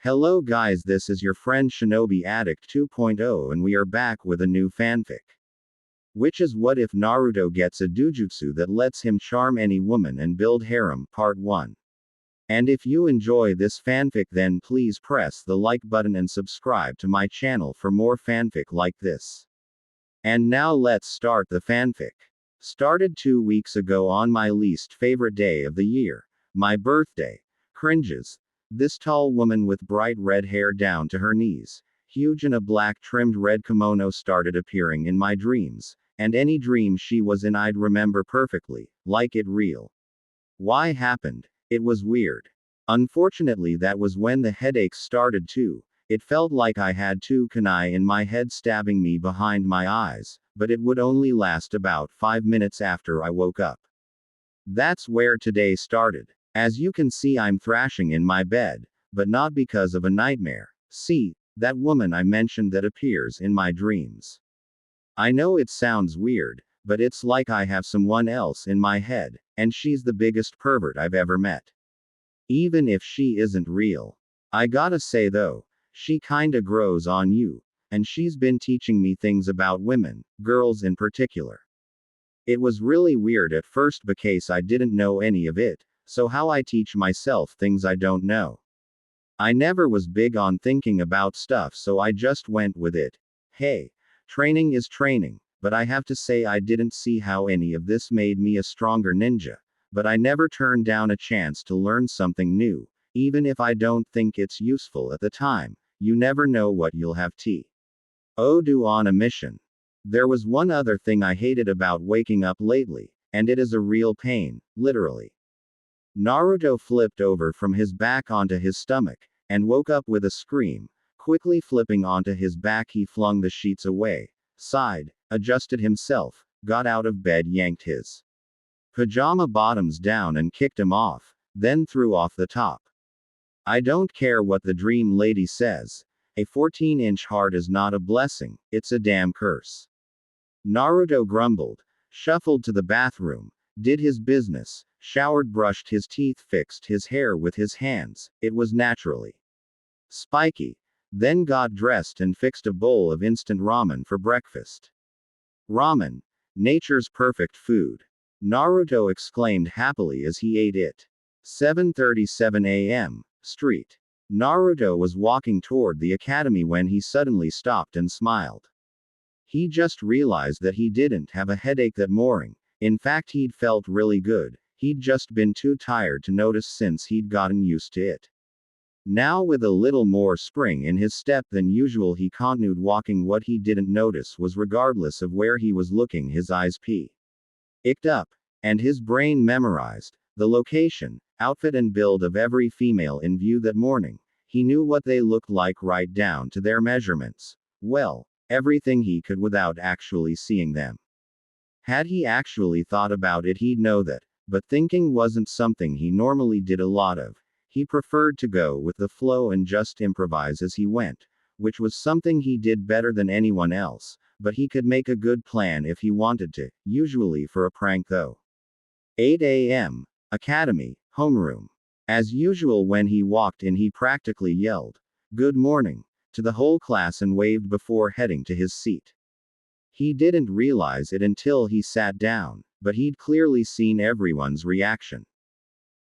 Hello guys, this is your friend Shinobi Addict 2.0 and we are back with a new fanfic. Which is what if Naruto gets a Doujutsu that lets him charm any woman and build harem, part 1. And if you enjoy this fanfic then please press the like button and subscribe to my channel for more fanfic like this. And now let's start the fanfic. Started 2 weeks ago on my least favorite day of the year, my birthday. Cringes. This tall woman with bright red hair down to her knees, huge in a black trimmed red kimono started appearing in my dreams, and any dream she was in I'd remember perfectly, like it real. Why happened? It was weird. Unfortunately that was when the headaches started too. It felt like I had two kunai in my head stabbing me behind my eyes, but it would only last about 5 minutes after I woke up. That's where today started. As you can see I'm thrashing in my bed, but not because of a nightmare. See, that woman I mentioned that appears in my dreams. I know it sounds weird, but it's like I have someone else in my head, and she's the biggest pervert I've ever met. Even if she isn't real. I gotta say though, she kinda grows on you, and she's been teaching me things about women, girls in particular. It was really weird at first because I didn't know any of it. So how I teach myself things I don't know. I never was big on thinking about stuff so I just went with it. Hey, training is training, but I have to say I didn't see how any of this made me a stronger ninja. But I never turned down a chance to learn something new, even if I don't think it's useful at the time. You never know what you'll have to do on a mission. There was one other thing I hated about waking up lately, and it is a real pain, literally. Naruto flipped over from his back onto his stomach, and woke up with a scream. Quickly flipping onto his back he flung the sheets away, sighed, adjusted himself, got out of bed, yanked his pajama bottoms down and kicked him off, then threw off the top. I don't care what the dream lady says. A 14-inch heart is not a blessing, it's a damn curse. Naruto grumbled, shuffled to the bathroom, did his business, showered, brushed his teeth, fixed his hair with his hands, it was naturally spiky, then got dressed and fixed a bowl of instant ramen for breakfast. Ramen, nature's perfect food. Naruto exclaimed happily as he ate it. 7:37 a.m. Street. Naruto was walking toward the academy when he suddenly stopped and smiled. He just realized that he didn't have a headache that morning. In fact he'd felt really good, he'd just been too tired to notice since he'd gotten used to it. Now with a little more spring in his step than usual he continued walking. What he didn't notice was regardless of where he was looking his eyes picked up, and his brain memorized, the location, outfit and build of every female in view that morning. He knew what they looked like right down to their measurements. Well, everything he could without actually seeing them. Had he actually thought about it he'd know that, but thinking wasn't something he normally did a lot of. He preferred to go with the flow and just improvise as he went, which was something he did better than anyone else, but he could make a good plan if he wanted to, usually for a prank though. 8 a.m. Academy, homeroom. As usual when he walked in he practically yelled, "Good morning," to the whole class and waved before heading to his seat. He didn't realize it until he sat down, but he'd clearly seen everyone's reaction.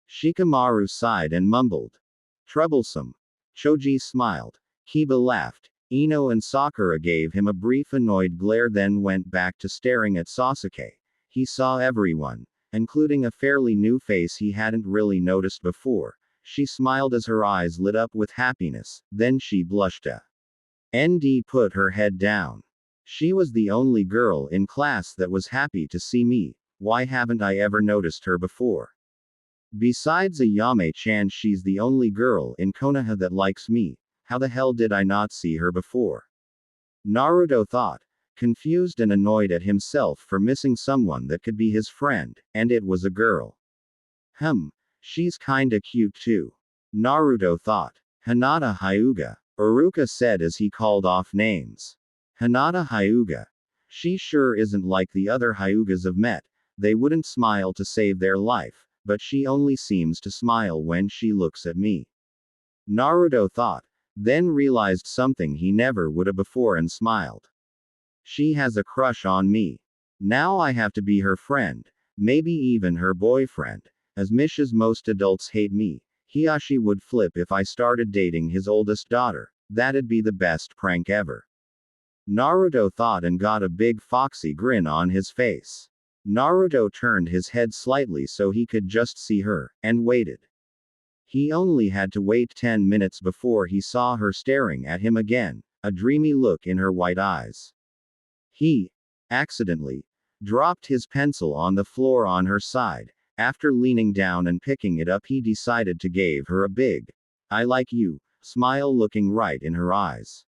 Shikamaru sighed and mumbled, "Troublesome." Choji smiled. Kiba laughed. Ino and Sakura gave him a brief annoyed glare then went back to staring at Sasuke. He saw everyone, including a fairly new face he hadn't really noticed before. She smiled as her eyes lit up with happiness, then she blushed. ND put her head down. She was the only girl in class that was happy to see me. Why haven't I ever noticed her before? Besides Ayame-chan she's the only girl in Konoha that likes me. How the hell did I not see her before? Naruto thought, confused and annoyed at himself for missing someone that could be his friend, and it was a girl. She's kinda cute too. Naruto thought. Hinata Hyuga, Iruka said as he called off names. Hinata Hyuga. She sure isn't like the other Hyugas I've met. They wouldn't smile to save their life, but she only seems to smile when she looks at me. Naruto thought, Then realized something he never would have before and smiled. She has a crush on me. Now I have to be her friend, maybe even her boyfriend. As much as most adults hate me, Hiyashi would flip if I started dating his oldest daughter. That'd be the best prank ever. Naruto thought and got a big foxy grin on his face. Naruto turned his head slightly so he could just see her, and waited. He only had to wait 10 minutes before he saw her staring at him again, a dreamy look in her white eyes. He, accidentally, dropped his pencil on the floor on her side. After leaning down and picking it up, he decided to give her a big, "I like you," smile, looking right in her eyes.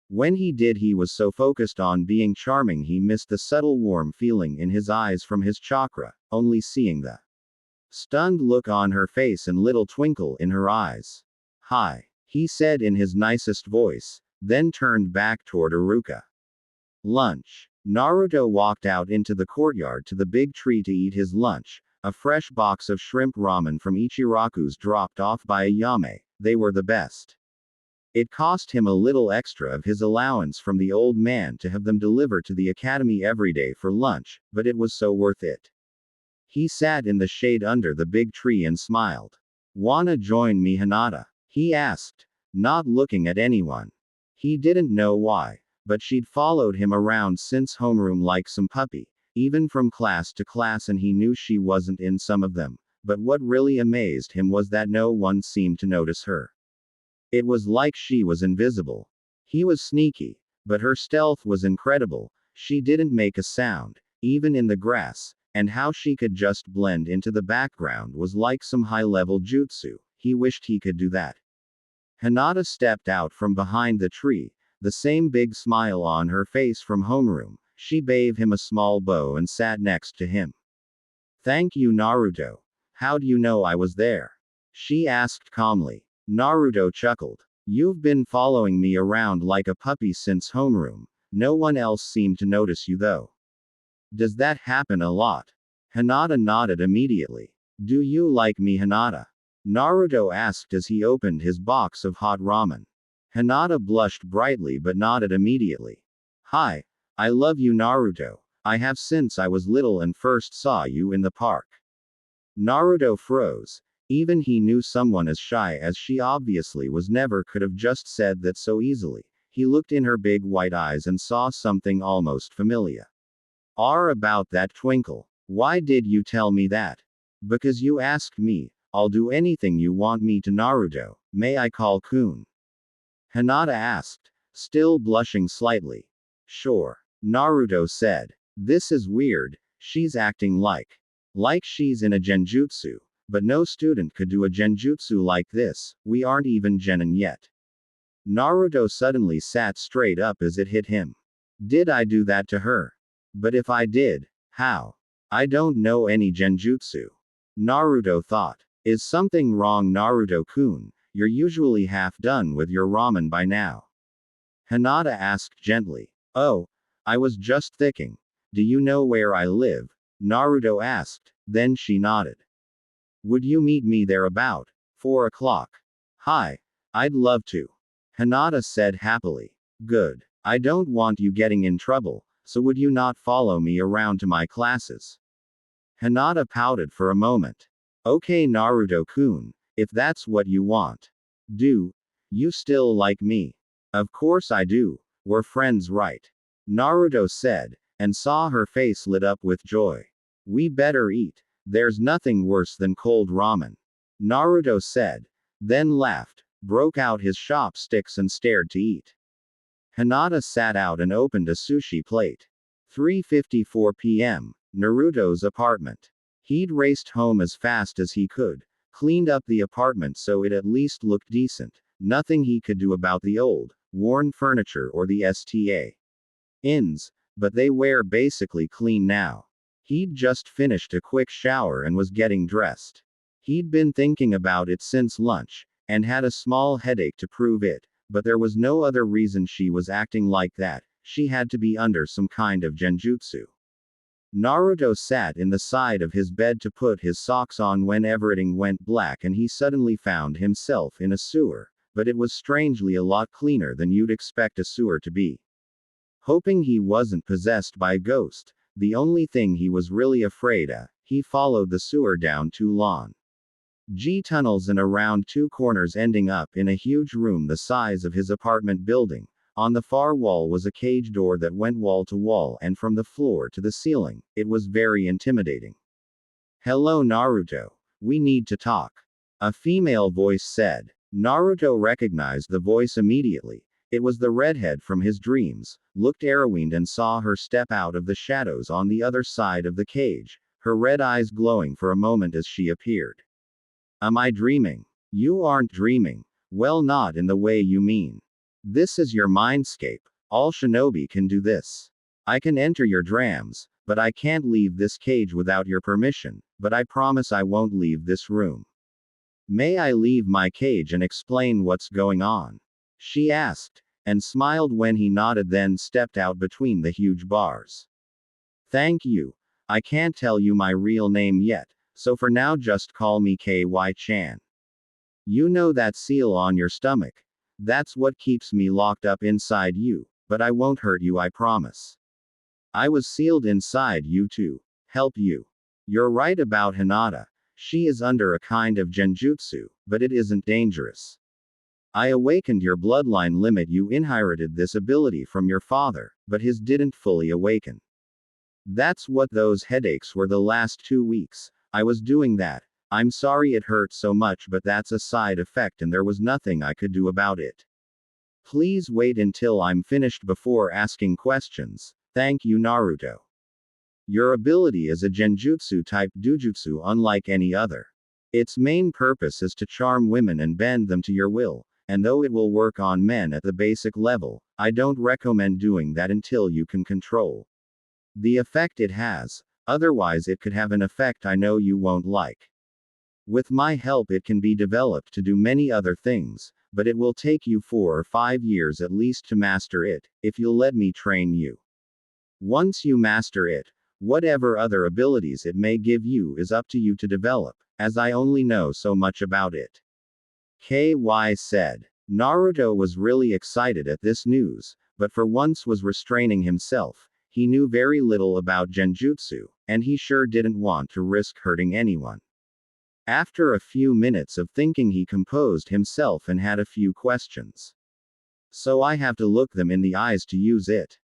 When he did, he was so focused on being charming he missed the subtle warm feeling in his eyes from his chakra, only seeing the stunned look on her face and little twinkle in her eyes. "Hi," he said in his nicest voice, then turned back toward Iruka. Lunch. Naruto walked out into the courtyard to the big tree to eat his lunch, a fresh box of shrimp ramen from Ichiraku's dropped off by a Yame. They were the best. It cost him a little extra of his allowance from the old man to have them delivered to the academy every day for lunch, but it was so worth it. He sat in the shade under the big tree and smiled. "Wanna join me, Hinata?" he asked, not looking at anyone. He didn't know why, but she'd followed him around since homeroom like some puppy, even from class to class, and he knew she wasn't in some of them. But what really amazed him was that no one seemed to notice her. It was like she was invisible. He was sneaky, but her stealth was incredible. She didn't make a sound, even in the grass, and how she could just blend into the background was like some high-level jutsu. He wished he could do that. Hinata stepped out from behind the tree, the same big smile on her face from homeroom. She gave him a small bow and sat next to him. "Thank you, Naruto. How'd you know I was there?" she asked calmly. Naruto chuckled. "You've been following me around like a puppy since homeroom. No one else seemed to notice you though." "Does that happen a lot?" Hinata nodded immediately. "Do you like me, Hinata?" Naruto asked as he opened his box of hot ramen. Hinata blushed brightly but nodded immediately. "Hi. I love you, Naruto. I have since I was little and first saw you in the park." Naruto froze. Even he knew someone as shy as she obviously was never could have just said that so easily. He looked in her big white eyes and saw something almost familiar. About that twinkle. "Why did you tell me that?" "Because you asked me. I'll do anything you want me to, Naruto. May I call Kun?" Hinata asked, still blushing slightly. "Sure," Naruto said. "This is weird. She's acting like she's in a genjutsu. But no student could do a genjutsu like this. We aren't even genin yet." Naruto suddenly sat straight up as it hit him. Did I do that to her? But if I did, how? I don't know any genjutsu. Naruto thought. Is something wrong, Naruto-kun? You're usually half done with your ramen by now. Hinata asked gently. "Oh, I was just thinking. Do you know where I live?" Naruto asked. Then she nodded. "Would you meet me there about 4 o'clock? "Hi. I'd love to," Hinata said happily. "Good. I don't want you getting in trouble, so would you not follow me around to my classes?" Hinata pouted for a moment. "Okay, Naruto-kun, if that's what you want. Do you still like me?" "Of course I do. We're friends, right?" Naruto said, and saw her face lit up with joy. "We better eat. There's nothing worse than cold ramen," Naruto said, then laughed, broke out his chopsticks and stared to eat. Hinata sat out and opened a sushi plate. 3:54 p.m. Naruto's apartment. He'd raced home as fast as he could, cleaned up the apartment so it at least looked decent. Nothing he could do about the old, worn furniture or the ins, but they were basically clean now. He'd just finished a quick shower and was getting dressed. He'd been thinking about it since lunch, and had a small headache to prove it, but there was no other reason she was acting like that. She had to be under some kind of genjutsu. Naruto sat in the side of his bed to put his socks on when everything went black and he suddenly found himself in a sewer. but it was strangely a lot cleaner than you'd expect a sewer to be. Hoping he wasn't possessed by a ghost, the only thing he was really afraid of, he followed the sewer down 2 long tunnels and around 2 corners, ending up in a huge room the size of his apartment building. On the far wall was a cage door that went wall to wall and from the floor to the ceiling. It was very intimidating. "Hello Naruto. We need to talk," a female voice said. Naruto recognized the voice immediately. It was the redhead from his dreams, looked arrogant and saw her step out of the shadows on the other side of the cage, her red eyes glowing for a moment as she appeared. "Am I dreaming?" "You aren't dreaming. Well, not in the way you mean. This is your mindscape. All shinobi can do this. I can enter your drams, but I can't leave this cage without your permission, but I promise I won't leave this room." "May I leave my cage and explain what's going on?" she asked, and smiled when he nodded, then stepped out between the huge bars. "Thank you. I can't tell you my real name yet, so for now just call me KY-chan. You know that seal on your stomach? That's what keeps me locked up inside you, but I won't hurt you, I promise. I was sealed inside you to help you. You're right about Hinata. She is under a kind of genjutsu, but it isn't dangerous. I awakened your bloodline limit. You inherited this ability from your father, but his didn't fully awaken. That's what those headaches were the last 2 weeks. I was doing that. I'm sorry it hurt so much, but that's a side effect and there was nothing I could do about it. Please wait until I'm finished before asking questions. Thank you, Naruto. Your ability is a genjutsu type doujutsu unlike any other. Its main purpose is to charm women and bend them to your will, and though it will work on men at the basic level, I don't recommend doing that until you can control the effect it has, otherwise it could have an effect I know you won't like. With my help it can be developed to do many other things, but it will take you 4 or 5 years at least to master it, if you'll let me train you. Once you master it, whatever other abilities it may give you is up to you to develop, as I only know so much about it. KY said. Naruto was really excited at this news, but for once was restraining himself. He knew very little about genjutsu, and he sure didn't want to risk hurting anyone. After a few minutes of thinking he composed himself and had a few questions. So I have to look them in the eyes to use it?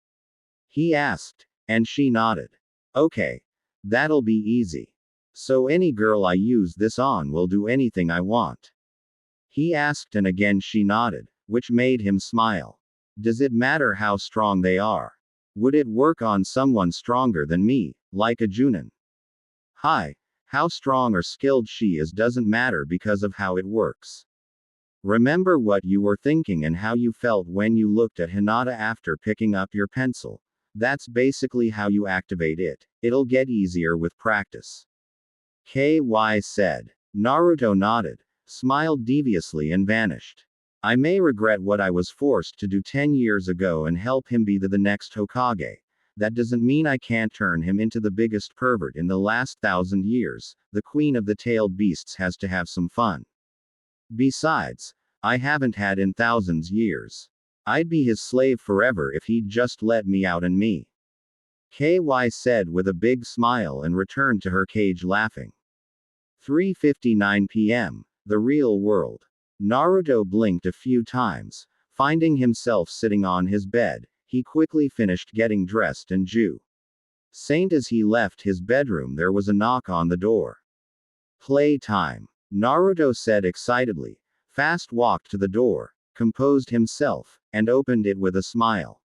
He asked, and she nodded. Okay. That'll be easy. So any girl I use this on will do anything I want? He asked, and again she nodded, which made him smile. Does it matter how strong they are? Would it work on someone stronger than me, like a Junin? Hi. How strong or skilled she is doesn't matter because of how it works. Remember what you were thinking and how you felt when you looked at Hinata after picking up your pencil. That's basically how you activate it. It'll get easier with practice. KY said. Naruto nodded, smiled deviously and vanished. I may regret what I was forced to do 10 years ago and help him be the next Hokage. That doesn't mean I can't turn him into the biggest pervert in the last 1,000 years. The queen of the tailed beasts has to have some fun. Besides, I haven't had in thousands years. I'd be his slave forever if he'd just let me out and me. KY said with a big smile and returned to her cage laughing. 3:59 p.m. The real world. Naruto blinked a few times, finding himself sitting on his bed. He quickly finished getting dressed and Saint as he left his bedroom there was a knock on the door. Play time. Naruto said excitedly, fast walked to the door, composed himself, and opened it with a smile.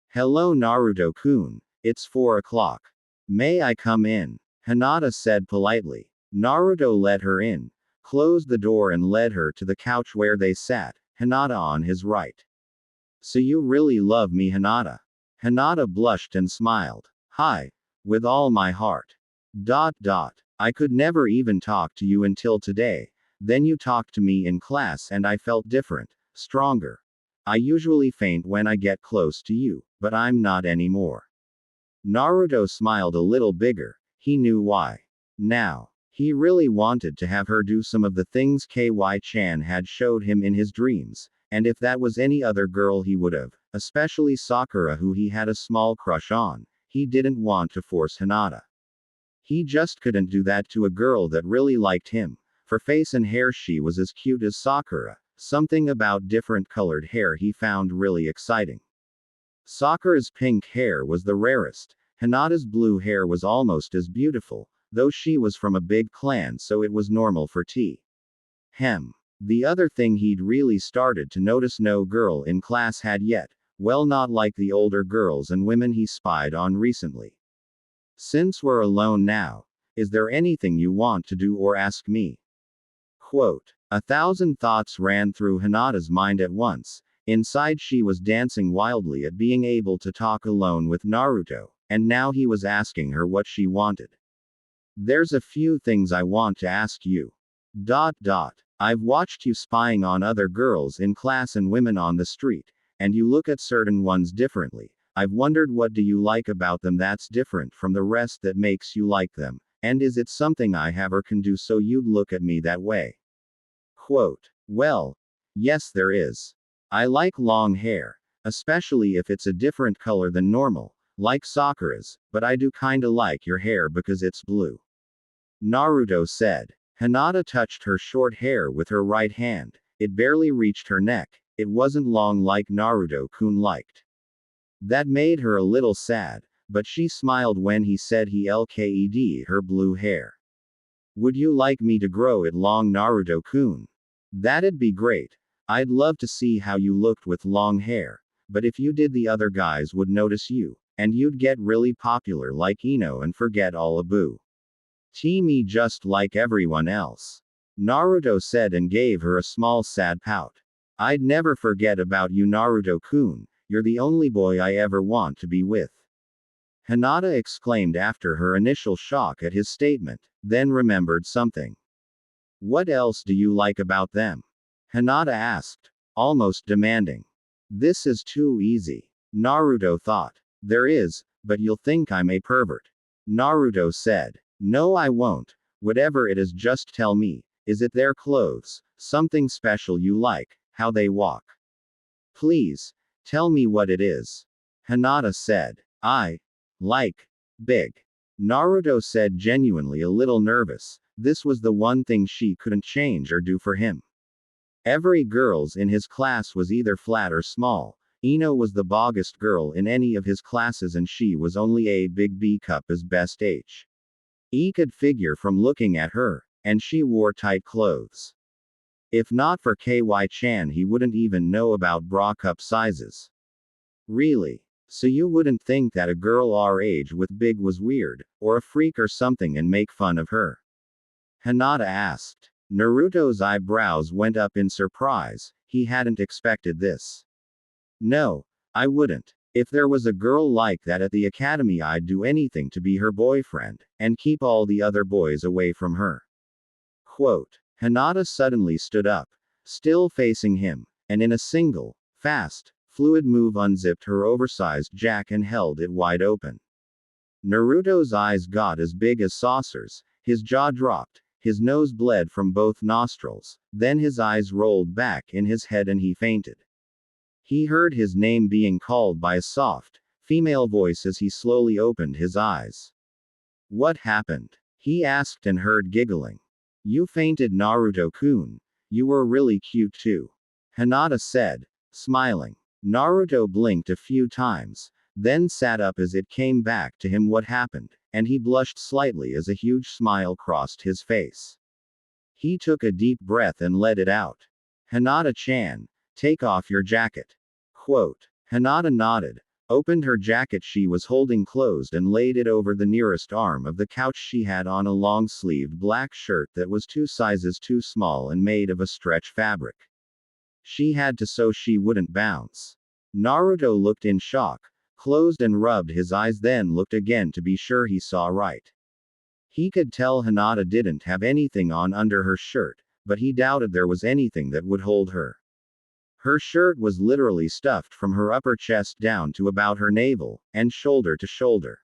Hello Naruto-kun, it's 4 o'clock. May I come in? Hinata said politely. Naruto let her in, closed the door and led her to the couch where they sat, Hinata on his right. So you really love me, Hinata? Hinata blushed and smiled. Hi. With all my heart. ... I could never even talk to you until today. Then you talked to me in class and I felt different, stronger. I usually faint when I get close to you, but I'm not anymore. Naruto smiled a little bigger. He knew why. Now, He really wanted to have her do some of the things KY-chan had showed him in his dreams, and if that was any other girl he would have, especially Sakura who he had a small crush on. He didn't want to force Hinata. He just couldn't do that to a girl that really liked him. For face and hair she was as cute as Sakura. Something about different colored hair he found really exciting. Sakura's pink hair was the rarest. Hinata's blue hair was almost as beautiful, though she was from a big clan so it was normal for T. Hem. The other thing he'd really started to notice no girl in class had yet, well, not like the older girls and women he spied on recently. Since we're alone now, is there anything you want to do or ask me? Quote. 1,000 thoughts ran through Hinata's mind at once. Inside she was dancing wildly at being able to talk alone with Naruto, and now he was asking her what she wanted. There's a few things I want to ask you. I've watched you spying on other girls in class and women on the street, and you look at certain ones differently. I've wondered what do you like about them that's different from the rest that makes you like them, and is it something I have or can do so you'd look at me that way? Quote. Well, yes there is. I like long hair, especially if it's a different color than normal, like Sakura's, but I do kinda like your hair because it's blue. Naruto said. Hinata touched her short hair with her right hand. It barely reached her neck. It wasn't long like Naruto-kun liked. That made her a little sad, but she smiled when he said he LKED her blue hair. Would you like me to grow it long, Naruto-kun? That'd be great. I'd love to see how you looked with long hair, but if you did the other guys would notice you, and you'd get really popular like Ino and forget all Abu. Me just like everyone else. Naruto said and gave her a small sad pout. I'd never forget about you, Naruto-kun. You're the only boy I ever want to be with. Hinata exclaimed after her initial shock at his statement, then remembered something. What else do you like about them? Hinata asked, almost demanding. This is too easy. Naruto thought. There is, but you'll think I'm a pervert. Naruto said. No, I won't. Whatever it is, just tell me. Is it their clothes? Something special you like? How they walk? Please, tell me what it is. Hinata said. I like big. Naruto said, genuinely a little nervous. This was the one thing she couldn't change or do for him. Every girls in his class was either flat or small. Ino was the boggest girl in any of his classes and she was only a big B cup as best H. E could figure from looking at her, and she wore tight clothes. If not for KY-chan he wouldn't even know about bra cup sizes. Really? So you wouldn't think that a girl our age with big was weird, or a freak or something and make fun of her? Hinata asked. Naruto's eyebrows went up in surprise. He hadn't expected this. No, I wouldn't. If there was a girl like that at the academy I'd do anything to be her boyfriend, and keep all the other boys away from her. Quote. Hinata suddenly stood up, still facing him, and in a single, fast, fluid move unzipped her oversized jacket and held it wide open. Naruto's eyes got as big as saucers, his jaw dropped, his nose bled from both nostrils, then his eyes rolled back in his head and he fainted. He heard his name being called by a soft, female voice as he slowly opened his eyes. What happened? He asked and heard giggling. You fainted, Naruto-kun. You were really cute too. Hinata said, smiling. Naruto blinked a few times, then sat up as it came back to him what happened, and he blushed slightly as a huge smile crossed his face. He took a deep breath and let it out. Hinata-chan, take off your jacket. Quote. Hinata nodded, opened her jacket she was holding closed and laid it over the nearest arm of the couch. She had on a long-sleeved black shirt that was 2 sizes too small and made of a stretch fabric. She had to so she wouldn't bounce. Naruto looked in shock, closed and rubbed his eyes, then looked again to be sure he saw right. He could tell Hinata didn't have anything on under her shirt, but he doubted there was anything that would hold her. Her shirt was literally stuffed from her upper chest down to about her navel, and shoulder to shoulder.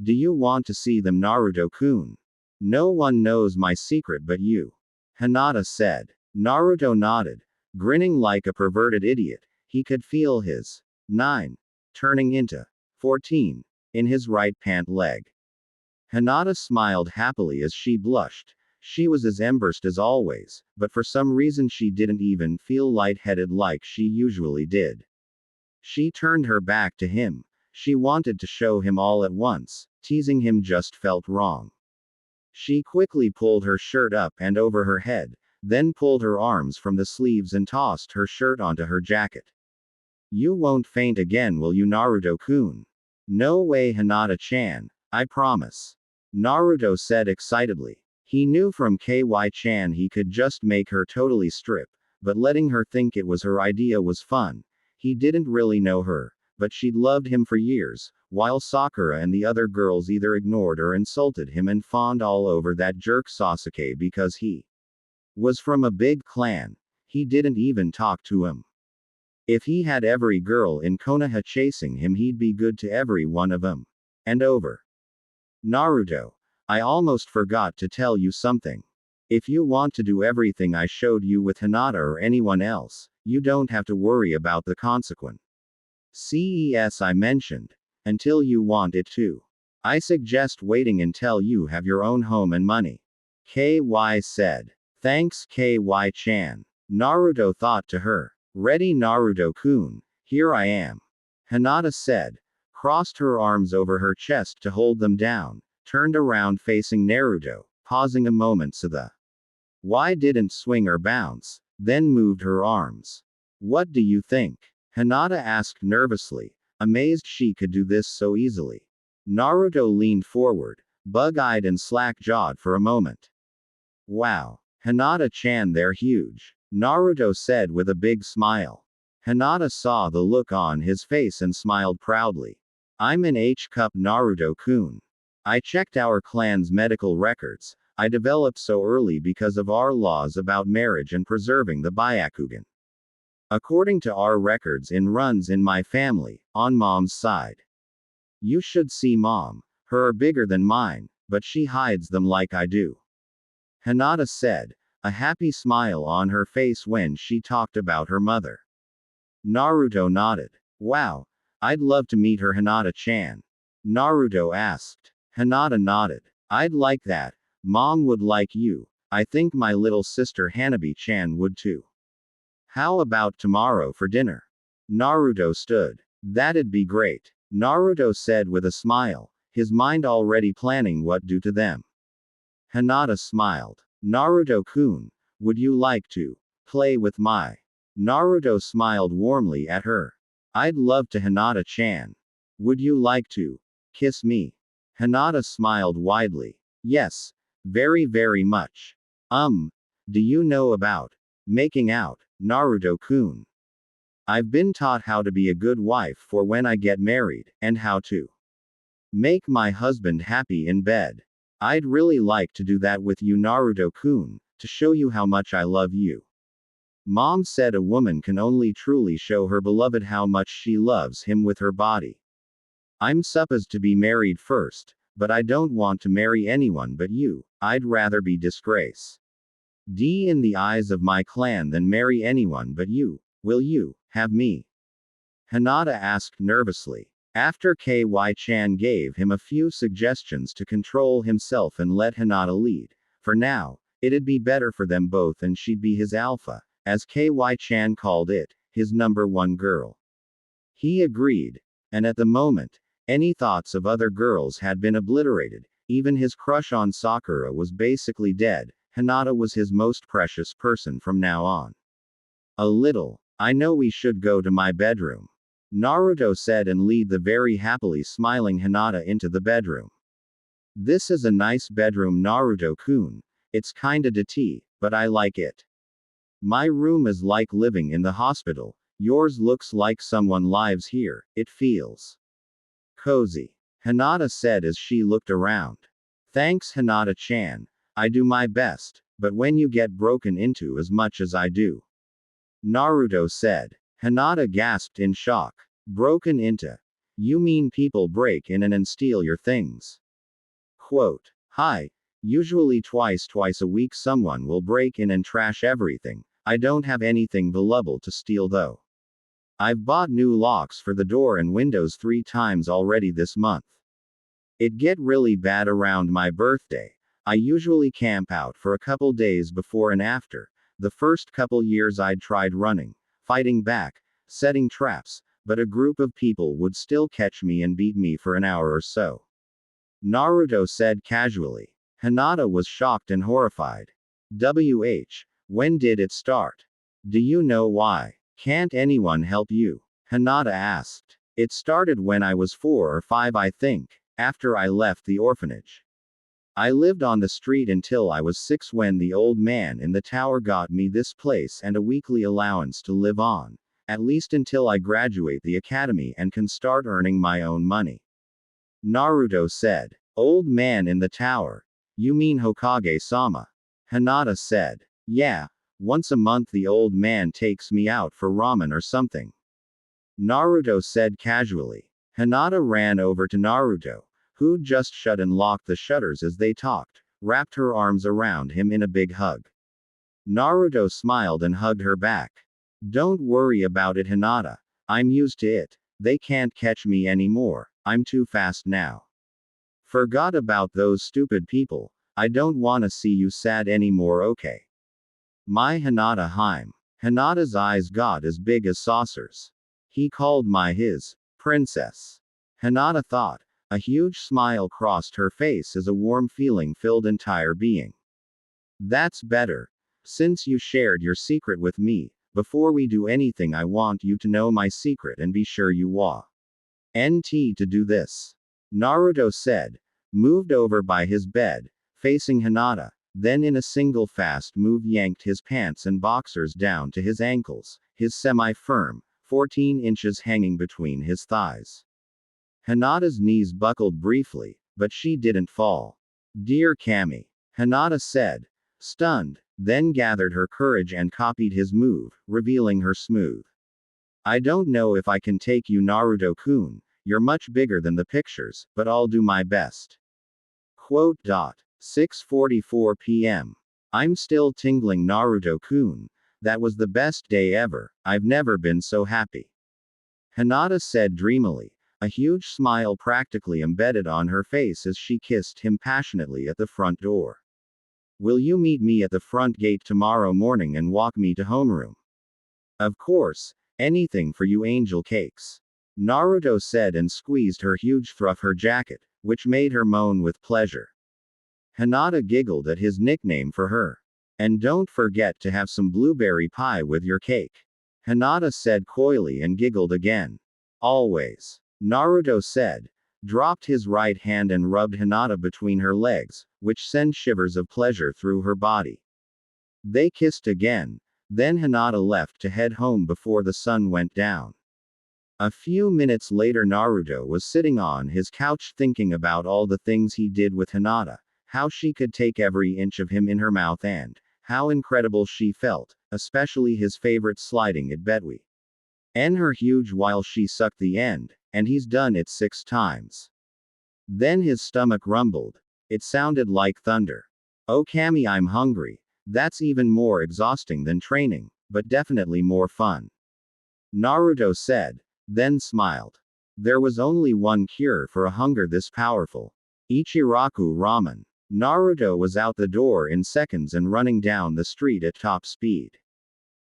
Do you want to see them, Naruto-kun? No one knows my secret but you. Hinata said. Naruto nodded, grinning like a perverted idiot. He could feel his 9 turning into 14 in his right pant leg. Hinata smiled happily as she blushed. She was as embarrassed as always, but for some reason she didn't even feel lightheaded like she usually did. She turned her back to him. She wanted to show him all at once. Teasing him just felt wrong. She quickly pulled her shirt up and over her head, then pulled her arms from the sleeves and tossed her shirt onto her jacket. You won't faint again, will you, Naruto-kun? No way, Hinata-chan, I promise. Naruto said excitedly. He knew from KY-chan he could just make her totally strip, but letting her think it was her idea was fun. He didn't really know her, but she'd loved him for years, while Sakura and the other girls either ignored or insulted him and fawned all over that jerk Sasuke because he was from a big clan. He didn't even talk to him. If he had every girl in Konoha chasing him, he'd be good to every one of them. And over. Naruto, I almost forgot to tell you something. If you want to do everything I showed you with Hinata or anyone else, you don't have to worry about the consequence. CES I mentioned. Until you want it to. I suggest waiting until you have your own home and money. KY said. Thanks, KY-chan. Naruto thought to her. Ready, Naruto-kun. Here I am. Hinata said. Crossed her arms over her chest to hold them down, turned around facing Naruto, pausing a moment so the Y didn't swing or bounce, then moved her arms. What do you think? Hinata asked nervously, amazed she could do this so easily. Naruto leaned forward, bug-eyed and slack-jawed for a moment. Wow. Hinata-chan, they're huge. Naruto said with a big smile. Hinata saw the look on his face and smiled proudly. I'm an H-cup, Naruto-kun. I checked our clan's medical records. I developed so early because of our laws about marriage and preserving the Byakugan. According to our records, in runs in my family, on mom's side. You should see mom. Her are bigger than mine, but she hides them like I do. Hinata said, a happy smile on her face when she talked about her mother. Naruto nodded. Wow. I'd love to meet her, Hinata-chan. Naruto asked. Hinata nodded. I'd like that. Mom would like you. I think my little sister Hanabi-chan would too. How about tomorrow for dinner? Naruto stood. That'd be great. Naruto said with a smile, his mind already planning what to do to them. Hinata smiled. Naruto-kun, would you like to play with my? Naruto smiled warmly at her. I'd love to, Hinata-chan. Would you like to kiss me? Hinata smiled widely. Yes. Very, very much. Do you know about making out, Naruto-kun? I've been taught how to be a good wife for when I get married, and how to make my husband happy in bed. I'd really like to do that with you, Naruto-kun, to show you how much I love you. Mom said a woman can only truly show her beloved how much she loves him with her body. I'm supposed to be married first, but I don't want to marry anyone but you. I'd rather be disgrace D in the eyes of my clan than marry anyone but you. Will you have me? Hinata asked nervously. After KY-chan gave him a few suggestions to control himself and let Hinata lead, for now, it'd be better for them both and she'd be his alpha, as KY-chan called it, his number one girl. He agreed. And at the moment, any thoughts of other girls had been obliterated, even his crush on Sakura was basically dead. Hinata was his most precious person from now on. A little. I know we should go to my bedroom. Naruto said and lead the very happily smiling Hinata into the bedroom. This is a nice bedroom, Naruto-kun. It's kinda dirty, but I like it. My room is like living in the hospital. Yours looks like someone lives here. It feels cozy. Hinata said as she looked around. Thanks, Hinata-chan. I do my best, but when you get broken into as much as I do. Naruto said. Hinata gasped in shock. Broken into? You mean people break in and steal your things? Quote. Hi. Usually twice a week someone will break in and trash everything. I don't have anything valuable to steal though. I've bought new locks for the door and windows 3 times already this month. It get really bad around my birthday. I usually camp out for a couple days before and after. The first couple years I'd tried running, fighting back, setting traps, but a group of people would still catch me and beat me for an hour or so. Naruto said casually. Hinata was shocked and horrified. When did it start? Do you know why? Can't anyone help you? Hinata asked. It started when I was 4 or 5, I think, after I left the orphanage. I lived on the street until I was 6 when the old man in the tower got me this place and a weekly allowance to live on, at least until I graduate the academy and can start earning my own money. Naruto said. Old man in the tower. You mean Hokage-sama? Hinata said. Yeah, once a month the old man takes me out for ramen or something. Naruto said casually. Hinata ran over to Naruto, who'd just shut and locked the shutters as they talked, wrapped her arms around him in a big hug. Naruto smiled and hugged her back. Don't worry about it, Hinata. I'm used to it. They can't catch me anymore. I'm too fast now. Forgot about those stupid people. I don't wanna see you sad anymore, okay? My Hinata Haim. Hinata's eyes got as big as saucers. He called my his princess. Hinata thought. A huge smile crossed her face as a warm feeling filled entire being. That's better. Since you shared your secret with me, before we do anything I want you to know my secret and be sure you NT to do this. Naruto said, moved over by his bed, facing Hinata, then in a single fast move yanked his pants and boxers down to his ankles, his semi-firm, 14 inches hanging between his thighs. Hinata's knees buckled briefly, but she didn't fall. Dear Kami, Hinata said, stunned, then gathered her courage and copied his move, revealing her smooth. I don't know if I can take you, Naruto-kun. You're much bigger than the pictures, but I'll do my best. 6:44 p.m. I'm still tingling, Naruto-kun. That was the best day ever. I've never been so happy. Hinata said dreamily, a huge smile practically embedded on her face as she kissed him passionately at the front door. Will you meet me at the front gate tomorrow morning and walk me to homeroom? Of course, anything for you angel cakes. Naruto said and squeezed her huge through her jacket, which made her moan with pleasure. Hinata giggled at his nickname for her. And don't forget to have some blueberry pie with your cake. Hinata said coyly and giggled again. Always. Naruto said, dropped his right hand and rubbed Hinata between her legs, which sent shivers of pleasure through her body. They kissed again, then Hinata left to head home before the sun went down. A few minutes later Naruto was sitting on his couch thinking about all the things he did with Hinata, how she could take every inch of him in her mouth and how incredible she felt, especially his favorite sliding at Betwi. And her huge while she sucked the end, and he's done it 6 times. Then his stomach rumbled. It sounded like thunder. Oh Kami, I'm hungry. That's even more exhausting than training, but definitely more fun. Naruto said, then smiled. There was only one cure for a hunger this powerful. Ichiraku ramen. Naruto was out the door in seconds and running down the street at top speed.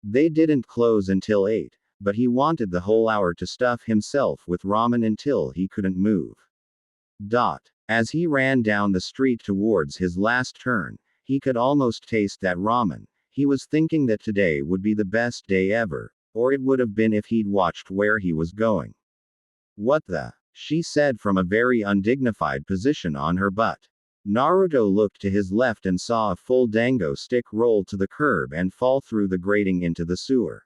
They didn't close until 8. But he wanted the whole hour to stuff himself with ramen until he couldn't move. As he ran down the street towards his last turn, he could almost taste that ramen. He was thinking that today would be the best day ever, or it would have been if he'd watched where he was going. What the? She said from a very undignified position on her butt. Naruto looked to his left and saw a full dango stick roll to the curb and fall through the grating into the sewer.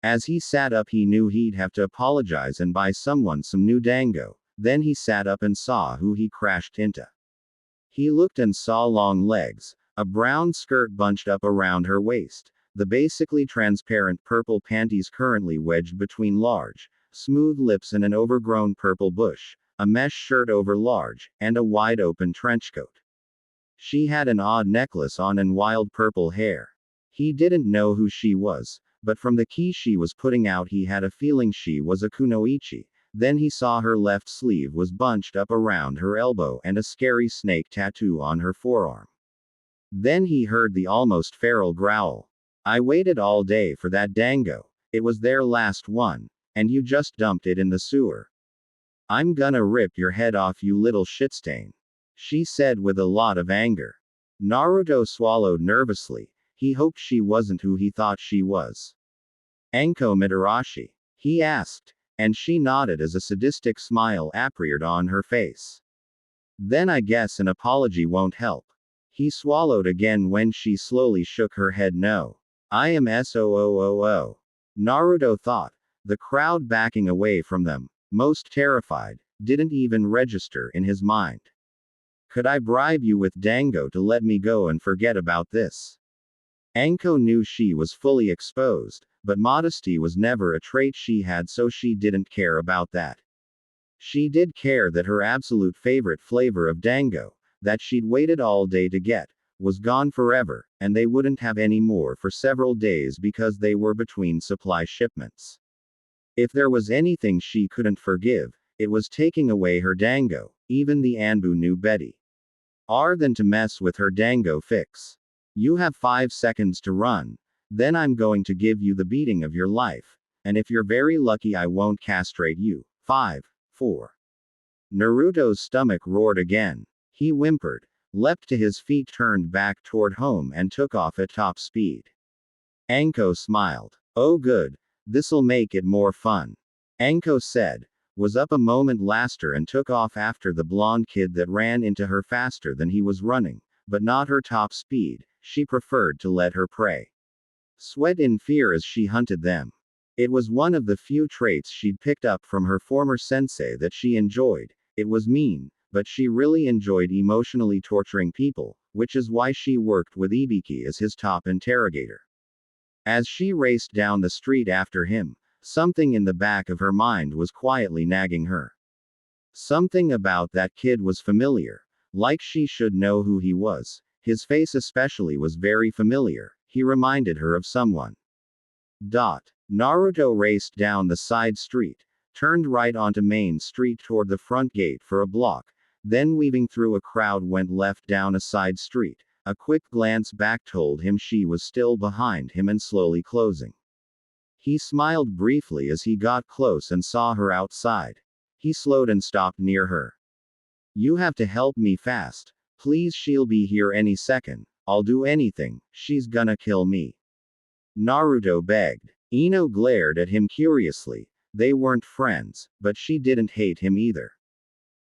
As he sat up he knew he'd have to apologize and buy someone some new dango. Then he sat up and saw who he crashed into. He looked and saw long legs, a brown skirt bunched up around her waist, the basically transparent purple panties currently wedged between large, smooth lips and an overgrown purple bush, a mesh shirt over large, and a wide open trenchcoat. She had an odd necklace on and wild purple hair. He didn't know who she was, but from the key she was putting out he had a feeling she was a kunoichi. Then he saw her left sleeve was bunched up around her elbow and a scary snake tattoo on her forearm. Then he heard the almost feral growl. I waited all day for that dango. It was their last one, and you just dumped it in the sewer. I'm gonna rip your head off, you little shitstain, she said with a lot of anger. Naruto swallowed nervously. He hoped she wasn't who he thought she was. Anko Mitarashi? He asked, and she nodded as a sadistic smile appeared on her face. Then I guess an apology won't help. He swallowed again when she slowly shook her head no. I am SOOOO. Naruto thought. The crowd backing away from them, most terrified, didn't even register in his mind. Could I bribe you with dango to let me go and forget about this? Anko knew she was fully exposed, but modesty was never a trait she had, so she didn't care about that. She did care that her absolute favorite flavor of dango, that she'd waited all day to get, was gone forever, and they wouldn't have any more for several days because they were between supply shipments. If there was anything she couldn't forgive, it was taking away her dango. Even the Anbu knew Betty. Than to mess with her dango fix. You have 5 seconds to run, then I'm going to give you the beating of your life, and if you're very lucky I won't castrate you. 5, 4. Naruto's stomach roared again. He whimpered, leapt to his feet, turned back toward home and took off at top speed. Anko smiled. Oh good, this'll make it more fun. Anko said, was up a moment later and took off after the blonde kid that ran into her faster than he was running, but not her top speed. She preferred to let her prey sweat in fear as she hunted them. It was one of the few traits she'd picked up from her former sensei that she enjoyed. It was mean, but she really enjoyed emotionally torturing people, which is why she worked with Ibiki as his top interrogator. As she raced down the street after him, something in the back of her mind was quietly nagging her. Something about that kid was familiar, like she should know who he was. His face especially was very familiar. He reminded her of someone. Naruto raced down the side street, turned right onto Main Street toward the front gate for a block, then weaving through a crowd went left down a side street. A quick glance back told him she was still behind him and slowly closing. He smiled briefly as he got close and saw her outside. He slowed and stopped near her. You have to help me fast. Please, she'll be here any second. I'll do anything, she's gonna kill me. Naruto begged. Ino glared at him curiously. They weren't friends, but she didn't hate him either.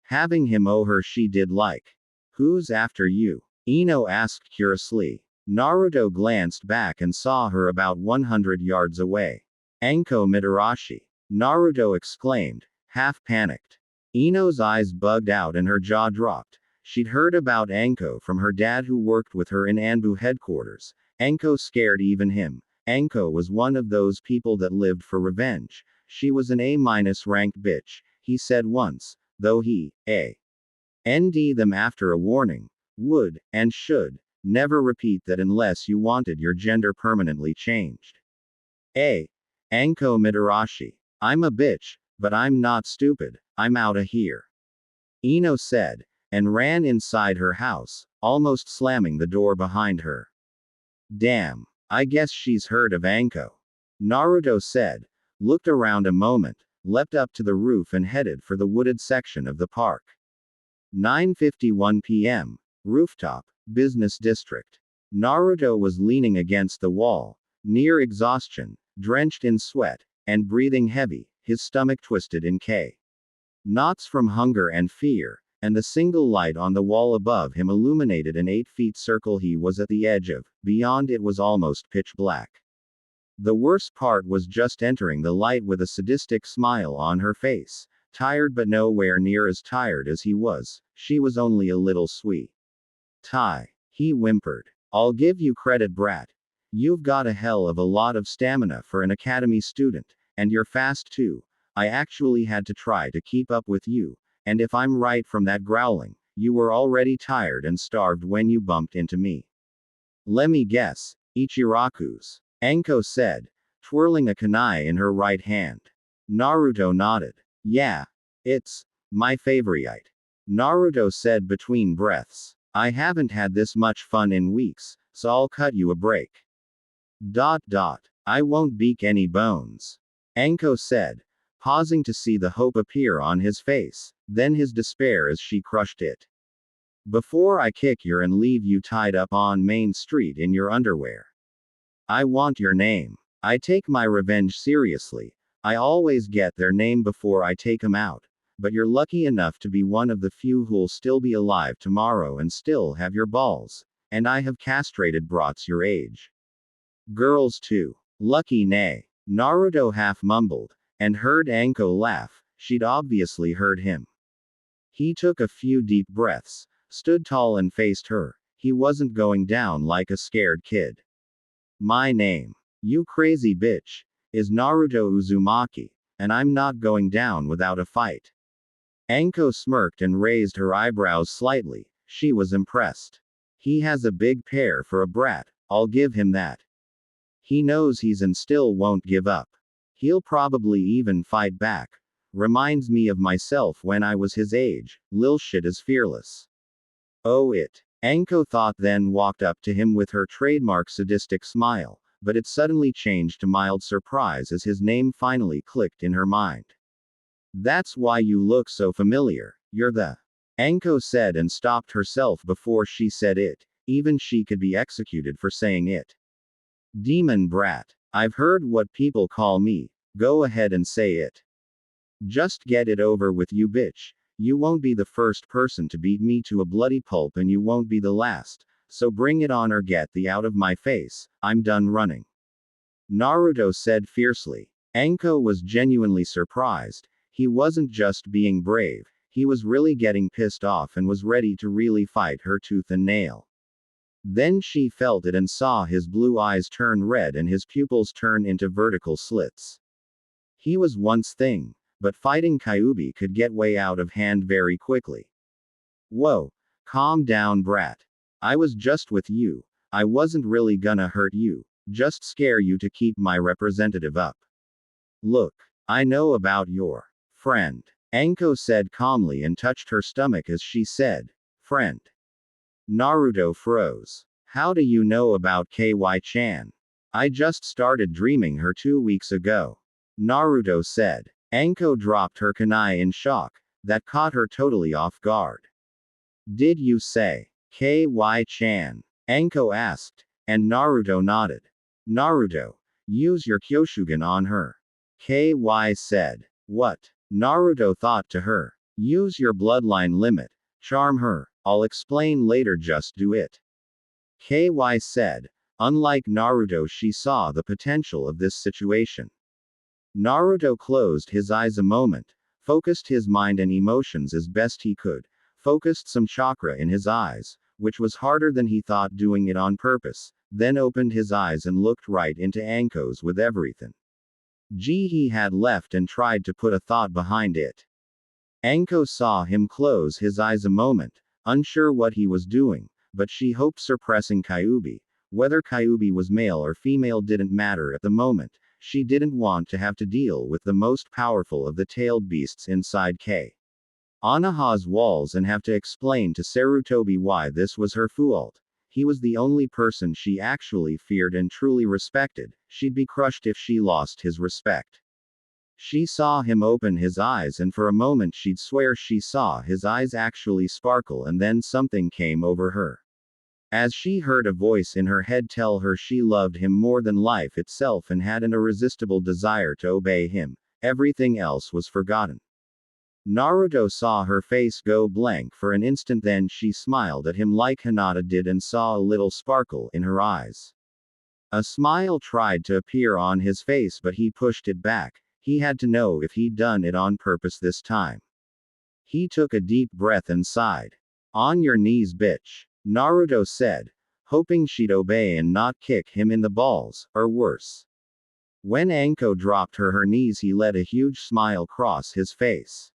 Having him owe her she did like. Who's after you? Ino asked curiously. Naruto glanced back and saw her about 100 yards away. Anko Mitarashi. Naruto exclaimed, half panicked. Ino's eyes bugged out and her jaw dropped. She'd heard about Anko from her dad who worked with her in Anbu headquarters. Anko scared even him. Anko was one of those people that lived for revenge. She was an A-ranked bitch, he said once, though he, nd them after a warning, would, and should, never repeat that unless you wanted your gender permanently changed. Anko Mitarashi. I'm a bitch, but I'm not stupid, I'm outta here. Ino said, and ran inside her house, almost slamming the door behind her. Damn, I guess she's heard of Anko. Naruto said, looked around a moment, leapt up to the roof and headed for the wooded section of the park. 9:51 p.m. Rooftop, Business District. Naruto was leaning against the wall, near exhaustion, drenched in sweat, and breathing heavy, his stomach twisted in knots from hunger and fear, and the single light on the wall above him illuminated an 8-foot circle he was at the edge of. Beyond it was almost pitch black. The worst part was just entering the light with a sadistic smile on her face, tired but nowhere near as tired as he was. She was only a little sweet. He whimpered. I'll give you credit, brat. You've got a hell of a lot of stamina for an academy student, and you're fast too. I actually had to try to keep up with you, and if I'm right from that growling, You were already tired and starved when you bumped into me. Lemme guess, Ichiraku's. Anko said, twirling a kunai in her right hand. Naruto nodded. Yeah. It's my favorite. Naruto said between breaths. I haven't had this much fun in weeks, so I'll cut you a break. I won't beak any bones. Anko said, pausing to see the hope appear on his face, then his despair as she crushed it. Before I kick you and leave you tied up on Main Street in your underwear. I want your name. I take my revenge seriously. I always get their name before I take 'em out. But you're lucky enough to be one of the few who'll still be alive tomorrow and still have your balls. And I have castrated brats your age. Girls too. Lucky nay. Naruto half mumbled, and heard Anko laugh. She'd obviously heard him. He took a few deep breaths, stood tall and faced her. He wasn't going down like a scared kid. My name, you crazy bitch, is Naruto Uzumaki, and I'm not going down without a fight. Anko smirked and raised her eyebrows slightly. She was impressed. He has a big pair for a brat, I'll give him that. He knows he's and still won't give up. He'll probably even fight back. Reminds me of myself when I was his age. Lil shit is fearless. Oh it. Anko thought, then walked up to him with her trademark sadistic smile, but it suddenly changed to mild surprise as his name finally clicked in her mind. That's why you look so familiar. You're the. Anko said and stopped herself before she said it. Even she could be executed for saying it. Demon brat. I've heard what people call me. Go ahead and say it. Just get it over with, you bitch. You won't be the first person to beat me to a bloody pulp, and you won't be the last. So bring it on or get the out of my face. I'm done running. Naruto said fiercely. Anko was genuinely surprised. He wasn't just being brave. He was really getting pissed off and was ready to really fight her tooth and nail. Then she felt it and saw his blue eyes turn red and his pupils turn into vertical slits. He was once thing, but fighting Kyuubi could get way out of hand very quickly. Whoa. Calm down, brat. I was just with you. I wasn't really gonna hurt you. Just scare you to keep my representative up. Look. I know about your friend. Anko said calmly and touched her stomach as she said, friend. Naruto froze. How do you know about KY-chan? I just started dreaming her 2 weeks ago. Naruto said. Anko dropped her kunai in shock. That caught her totally off guard. Did you say KY-chan? Anko asked, and Naruto nodded. Naruto, use your Kyoshugan on her. KY said. What? Naruto thought to her. Use your bloodline limit. Charm her. I'll explain later, just do it. KY said. Unlike Naruto, she saw the potential of this situation. Naruto closed his eyes a moment, focused his mind and emotions as best he could, focused some chakra in his eyes, which was harder than he thought, doing it on purpose, then opened his eyes and looked right into Anko's with everything he had left and tried to put a thought behind it. Anko saw him close his eyes a moment, unsure what he was doing, but she hoped suppressing Kyuubi. Whether Kyuubi was male or female didn't matter at the moment. She didn't want to have to deal with the most powerful of the tailed beasts inside Anaha's walls and have to explain to Sarutobi why this was her fault. He was the only person she actually feared and truly respected. She'd be crushed if she lost his respect. She saw him open his eyes, and for a moment she'd swear she saw his eyes actually sparkle, and then something came over her. As she heard a voice in her head tell her she loved him more than life itself and had an irresistible desire to obey him, everything else was forgotten. Naruto saw her face go blank for an instant, then she smiled at him like Hinata did and saw a little sparkle in her eyes. A smile tried to appear on his face, but he pushed it back. He had to know if he'd done it on purpose this time. He took a deep breath and sighed. On your knees, bitch. Naruto said, hoping she'd obey and not kick him in the balls, or worse. When Anko dropped her knees, he let a huge smile cross his face.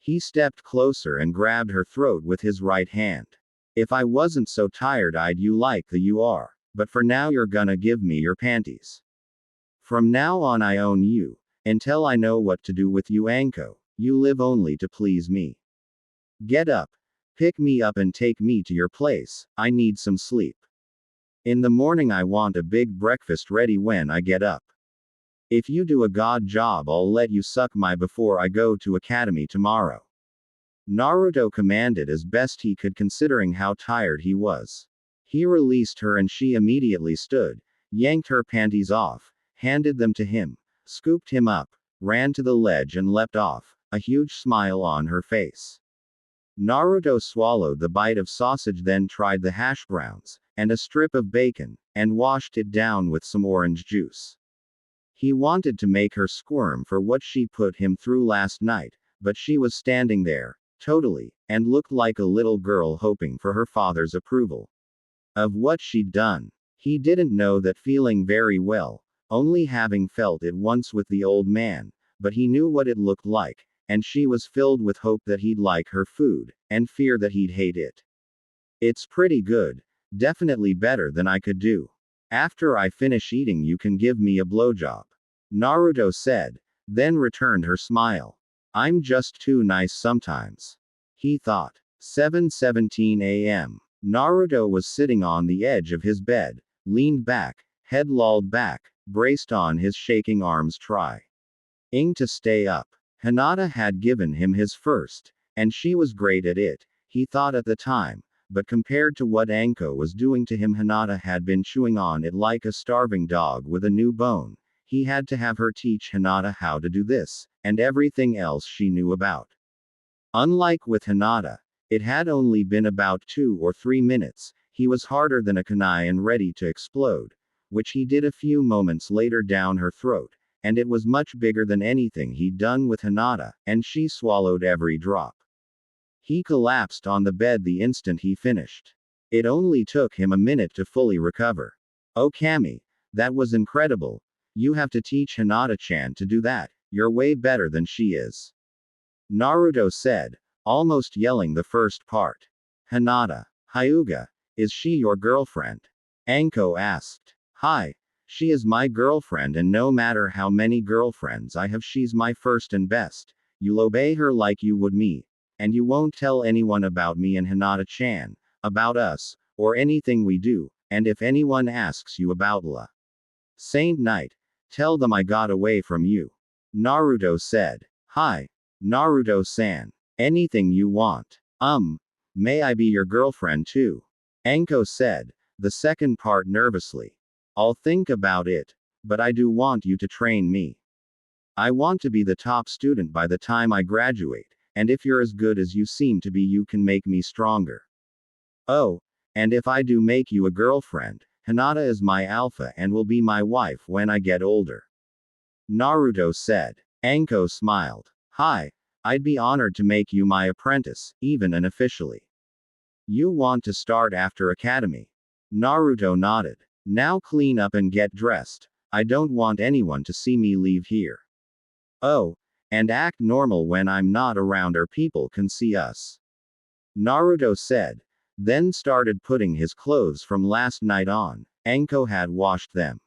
He stepped closer and grabbed her throat with his right hand. If I wasn't so tired I'd you like the you are. But for now you're gonna give me your panties. From now on I own you. Until I know what to do with you Anko. You live only to please me. Get up. Pick me up and take me to your place. I need some sleep. In the morning I want a big breakfast ready when I get up. If you do a god job I'll let you suck my before I go to academy tomorrow. Naruto commanded as best he could considering how tired he was. He released her and she immediately stood, yanked her panties off, handed them to him, scooped him up, ran to the ledge and leapt off, a huge smile on her face. Naruto swallowed the bite of sausage, then tried the hash browns, and a strip of bacon, and washed it down with some orange juice. He wanted to make her squirm for what she put him through last night, but she was standing there, totally, and looked like a little girl hoping for her father's approval of what she'd done. He didn't know that feeling very well, only having felt it once with the old man, but he knew what it looked like, and she was filled with hope that he'd like her food, and fear that he'd hate it. It's pretty good. Definitely better than I could do. After I finish eating you can give me a blowjob. Naruto said, then returned her smile. I'm just too nice sometimes. He thought. 7:17 a.m. Naruto was sitting on the edge of his bed, leaned back, head lolled back, braced on his shaking arms trying to stay up. Hinata had given him his first, and she was great at it, he thought at the time, but compared to what Anko was doing to him Hinata had been chewing on it like a starving dog with a new bone. He had to have her teach Hinata how to do this, and everything else she knew about. Unlike with Hinata, it had only been about 2 or 3 minutes, he was harder than a kunai and ready to explode, which he did a few moments later down her throat, and it was much bigger than anything he'd done with Hinata, and she swallowed every drop. He collapsed on the bed the instant he finished. It only took him a minute to fully recover. Oh Kami, that was incredible. You have to teach Hinata-chan to do that, you're way better than she is. Naruto said, almost yelling the first part. Hinata. Hyuga. Is she your girlfriend? Anko asked. Hi. She is my girlfriend and no matter how many girlfriends I have she's my first and best. You'll obey her like you would me. And you won't tell anyone about me and Hinata-chan, about us, or anything we do, and if anyone asks you about La Saint Night, tell them I got away from you. Naruto said. Hi. Naruto-san. Anything you want. May I be your girlfriend too? Anko said, the second part nervously. I'll think about it, but I do want you to train me. I want to be the top student by the time I graduate, and if you're as good as you seem to be you can make me stronger. Oh, and if I do make you a girlfriend, Hinata is my alpha and will be my wife when I get older. Naruto said. Anko smiled. Hi. I'd be honored to make you my apprentice, even unofficially. You want to start after academy? Naruto nodded. Now clean up and get dressed. I don't want anyone to see me leave here. Oh, and act normal when I'm not around or people can see us. Naruto said, then started putting his clothes from last night on. Anko had washed them.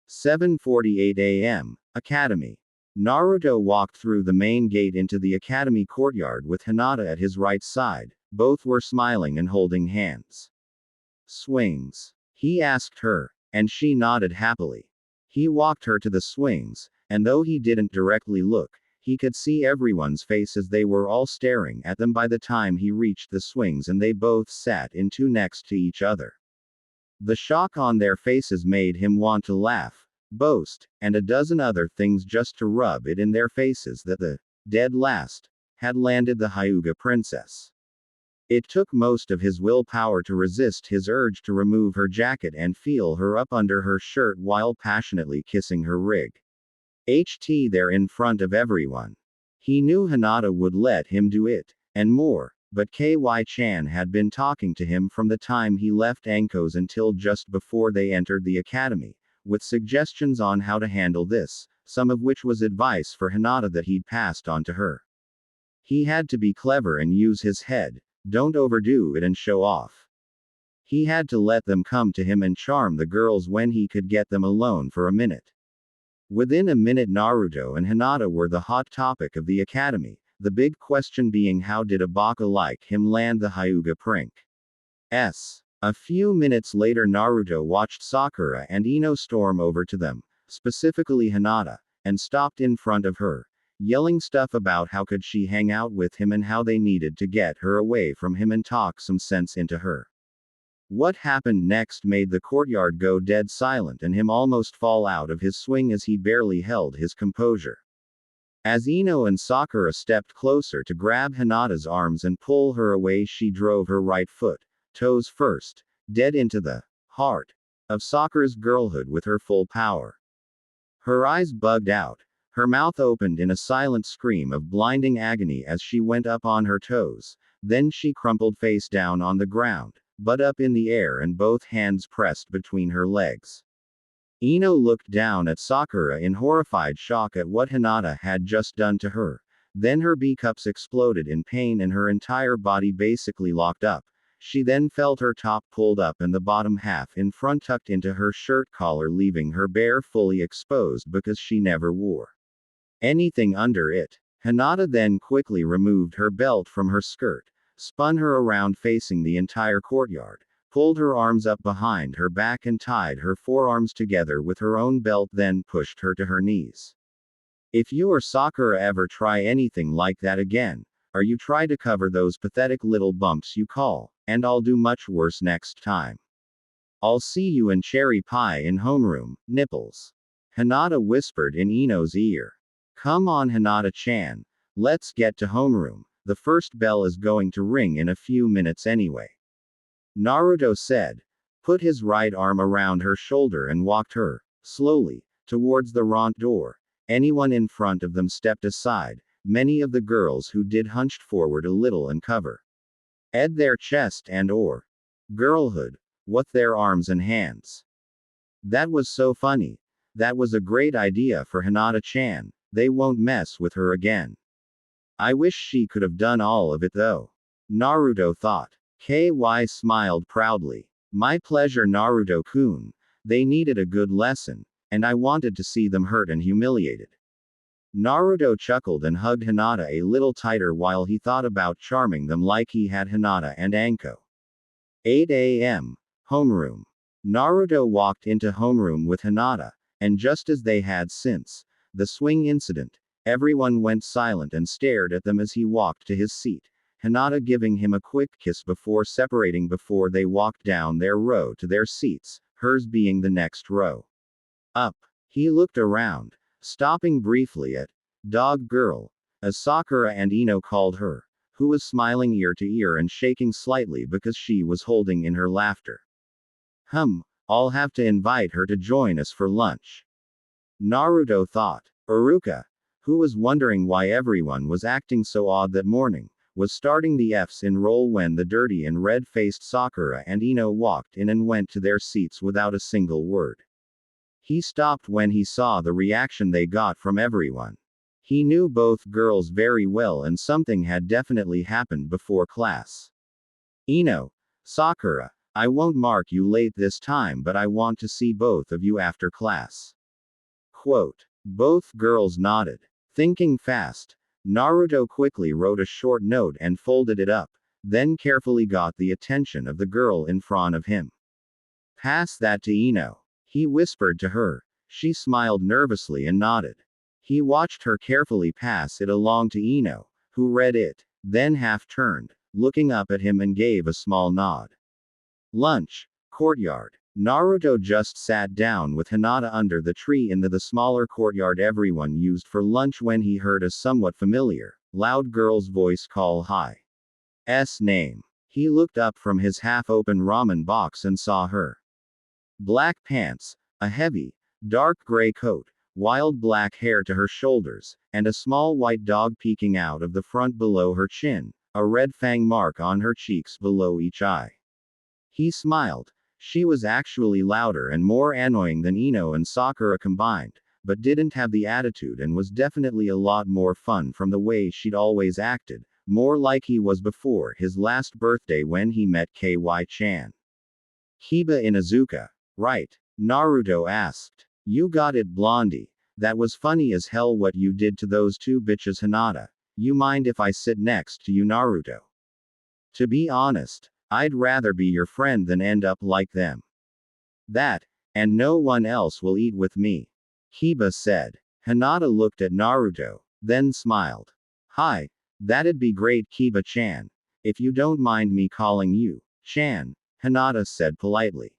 7:48 a.m. Academy. Naruto walked through the main gate into the academy courtyard with Hinata at his right side. Both were smiling and holding hands. Swings? He asked her, and she nodded happily. He walked her to the swings, and though he didn't directly look, he could see everyone's face as they were all staring at them by the time he reached the swings and they both sat in 2 next to each other. The shock on their faces made him want to laugh, boast, and a dozen other things just to rub it in their faces that the dead last had landed the Hyuga princess. It took most of his willpower to resist his urge to remove her jacket and feel her up under her shirt while passionately kissing her rig. There in front of everyone. He knew Hinata would let him do it, and more, but KY-chan had been talking to him from the time he left Anko's until just before they entered the academy, with suggestions on how to handle this, some of which was advice for Hinata that he'd passed on to her. He had to be clever and use his head, don't overdo it and show off. He had to let them come to him and charm the girls when he could get them alone for a minute. Within a minute Naruto and Hinata were the hot topic of the academy, the big question being how did a baka like him land the Hyuga prank. A few minutes later Naruto watched Sakura and Ino storm over to them, specifically Hinata, and stopped in front of her, yelling stuff about how could she hang out with him and how they needed to get her away from him and talk some sense into her. What happened next made the courtyard go dead silent and him almost fall out of his swing as he barely held his composure. As Ino and Sakura stepped closer to grab Hinata's arms and pull her away, she drove her right foot, toes first, dead into the heart of Sakura's girlhood with her full power. Her eyes bugged out, her mouth opened in a silent scream of blinding agony as she went up on her toes, then she crumpled face down on the ground, butt up in the air and both hands pressed between her legs. Ino looked down at Sakura in horrified shock at what Hinata had just done to her, then her B-cups exploded in pain and her entire body basically locked up. She then felt her top pulled up and the bottom half in front tucked into her shirt collar, leaving her bare fully exposed because she never wore anything under it. Hinata then quickly removed her belt from her skirt, spun her around facing the entire courtyard, pulled her arms up behind her back and tied her forearms together with her own belt, then pushed her to her knees. If you or Sakura ever try anything like that again, or you try to cover those pathetic little bumps you call, and I'll do much worse next time. I'll see you in cherry pie in homeroom, nipples. Hinata whispered in Ino's ear. Come on Hinata-chan, let's get to homeroom, the first bell is going to ring in a few minutes anyway. Naruto said, put his right arm around her shoulder and walked her, slowly, towards the front door. Anyone in front of them stepped aside, many of the girls who did hunched forward a little and cover their chest and or girlhood, with their arms and hands. That was so funny. That was a great idea for Hinata-chan, they won't mess with her again. I wish she could have done all of it though. Naruto thought. KY smiled proudly. My pleasure Naruto-kun, they needed a good lesson, and I wanted to see them hurt and humiliated. Naruto chuckled and hugged Hinata a little tighter while he thought about charming them like he had Hinata and Anko. 8 a.m. Homeroom. Naruto walked into homeroom with Hinata, and just as they had since the swing incident, everyone went silent and stared at them as he walked to his seat, Hinata giving him a quick kiss before separating before they walked down their row to their seats, hers being the next row up. He looked around, stopping briefly at Dog Girl, as Sakura and Ino called her, who was smiling ear to ear and shaking slightly because she was holding in her laughter. I'll have to invite her to join us for lunch. Naruto thought. Uruka, who was wondering why everyone was acting so odd that morning, was starting the F's in roll when the dirty and red-faced Sakura and Ino walked in and went to their seats without a single word. He stopped when he saw the reaction they got from everyone. He knew both girls very well and something had definitely happened before class. Ino, Sakura, I won't mark you late this time, but I want to see both of you after class. Quote. Both girls nodded. Thinking fast, Naruto quickly wrote a short note and folded it up, then carefully got the attention of the girl in front of him. Pass that to Ino. He whispered to her. She smiled nervously and nodded. He watched her carefully pass it along to Ino, who read it, then half turned, looking up at him and gave a small nod. Lunch. Courtyard. Naruto just sat down with Hinata under the tree in the smaller courtyard everyone used for lunch when he heard a somewhat familiar, loud girl's voice call Hi's name. He looked up from his half-open ramen box and saw her. Black pants, a heavy, dark gray coat, wild black hair to her shoulders, and a small white dog peeking out of the front below her chin, a red fang mark on her cheeks below each eye. He smiled. She was actually louder and more annoying than Ino and Sakura combined, but didn't have the attitude and was definitely a lot more fun from the way she'd always acted, more like he was before his last birthday when he met KY-chan. Hiba Inuzuka. Right. Naruto asked. You got it, Blondie. That was funny as hell what you did to those two bitches, Hinata. You mind if I sit next to you, Naruto? To be honest, I'd rather be your friend than end up like them. That, and no one else will eat with me. Hiba said. Hinata looked at Naruto, then smiled. Hi, that'd be great, Kiba-chan. If you don't mind me calling you Chan, Hinata said politely.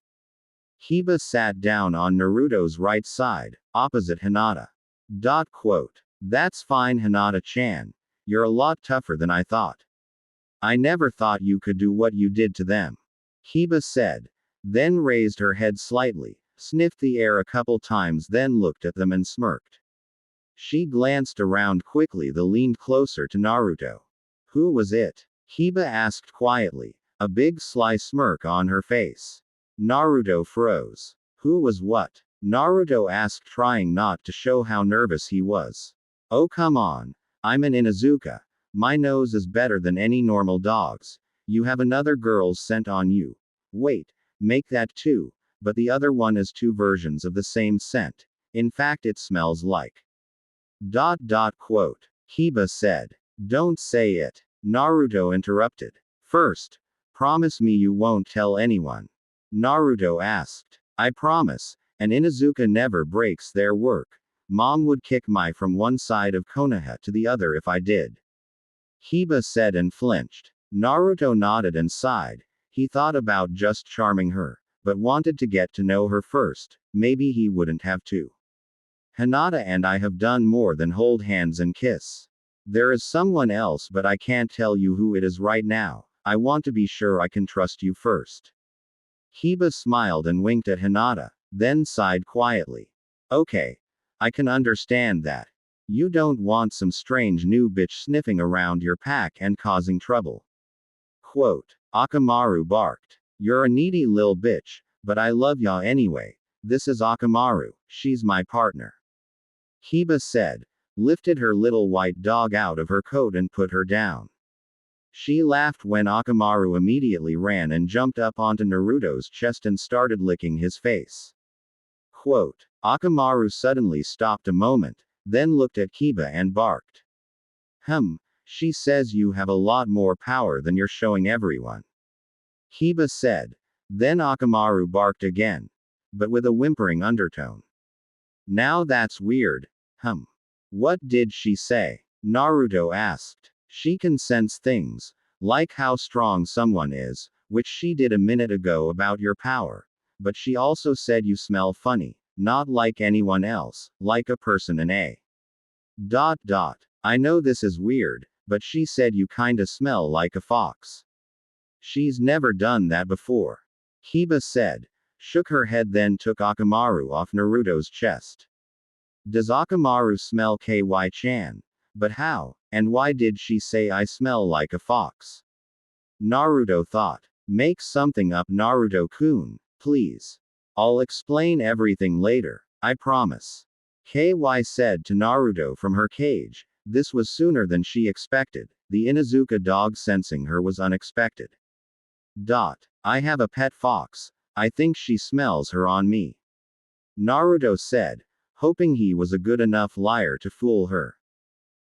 Hiba sat down on Naruto's right side, opposite Hinata. That's fine, Hinata-chan. You're a lot tougher than I thought. I never thought you could do what you did to them. Hiba said, then raised her head slightly, sniffed the air a couple times, then looked at them and smirked. She glanced around quickly, then leaned closer to Naruto. Who was it? Hiba asked quietly, a big sly smirk on her face. Naruto froze. Who was what? Naruto asked, trying not to show how nervous he was. Oh come on. I'm an Inuzuka. My nose is better than any normal dog's. You have another girl's scent on you. Wait, make that two, but the other one is two versions of the same scent. In fact, it smells like. Hiba said. Don't say it. Naruto interrupted. First, promise me you won't tell anyone. Naruto asked. I promise, and Inuzuka never breaks their work. Mom would kick me from one side of Konoha to the other if I did. Hiba said and flinched. Naruto nodded and sighed. He thought about just charming her, but wanted to get to know her first. Maybe he wouldn't have to. Hinata and I have done more than hold hands and kiss. There is someone else, but I can't tell you who it is right now. I want to be sure I can trust you first. Hiba smiled and winked at Hinata, then sighed quietly. Okay. I can understand that. You don't want some strange new bitch sniffing around your pack and causing trouble. Akamaru barked. You're a needy lil bitch, but I love ya anyway. This is Akamaru, she's my partner. Hiba said, lifted her little white dog out of her coat and put her down. She laughed when Akamaru immediately ran and jumped up onto Naruto's chest and started licking his face. Akamaru suddenly stopped a moment, then looked at Hiba and barked. She says you have a lot more power than you're showing everyone. Hiba said. Then Akamaru barked again, but with a whimpering undertone. Now that's weird. What did she say? Naruto asked. She can sense things, like how strong someone is, which she did a minute ago about your power. But she also said you smell funny, not like anyone else, like a person in a. I know this is weird, but she said you kinda smell like a fox. She's never done that before. Hiba said, shook her head, then took Akamaru off Naruto's chest. Does Akamaru smell KY-chan? But how, and why did she say I smell like a fox? Naruto thought. Make something up, Naruto-kun, please. I'll explain everything later, I promise. KY said to Naruto from her cage. This was sooner than she expected. The Inuzuka dog sensing her was unexpected. I have a pet fox. I think she smells her on me. Naruto said, hoping he was a good enough liar to fool her.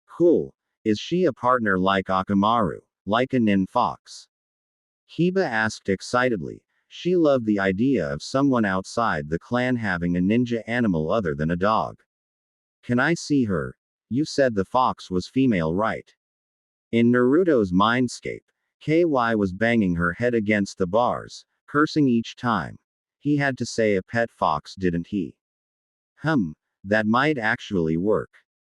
Cool. Is she a partner like Akamaru, like a nin fox? Hiba asked excitedly. She loved the idea of someone outside the clan having a ninja animal other than a dog. Can I see her? You said the fox was female, right? In Naruto's mindscape, KY was banging her head against the bars, cursing each time. He had to say a pet fox, didn't he? That might actually work.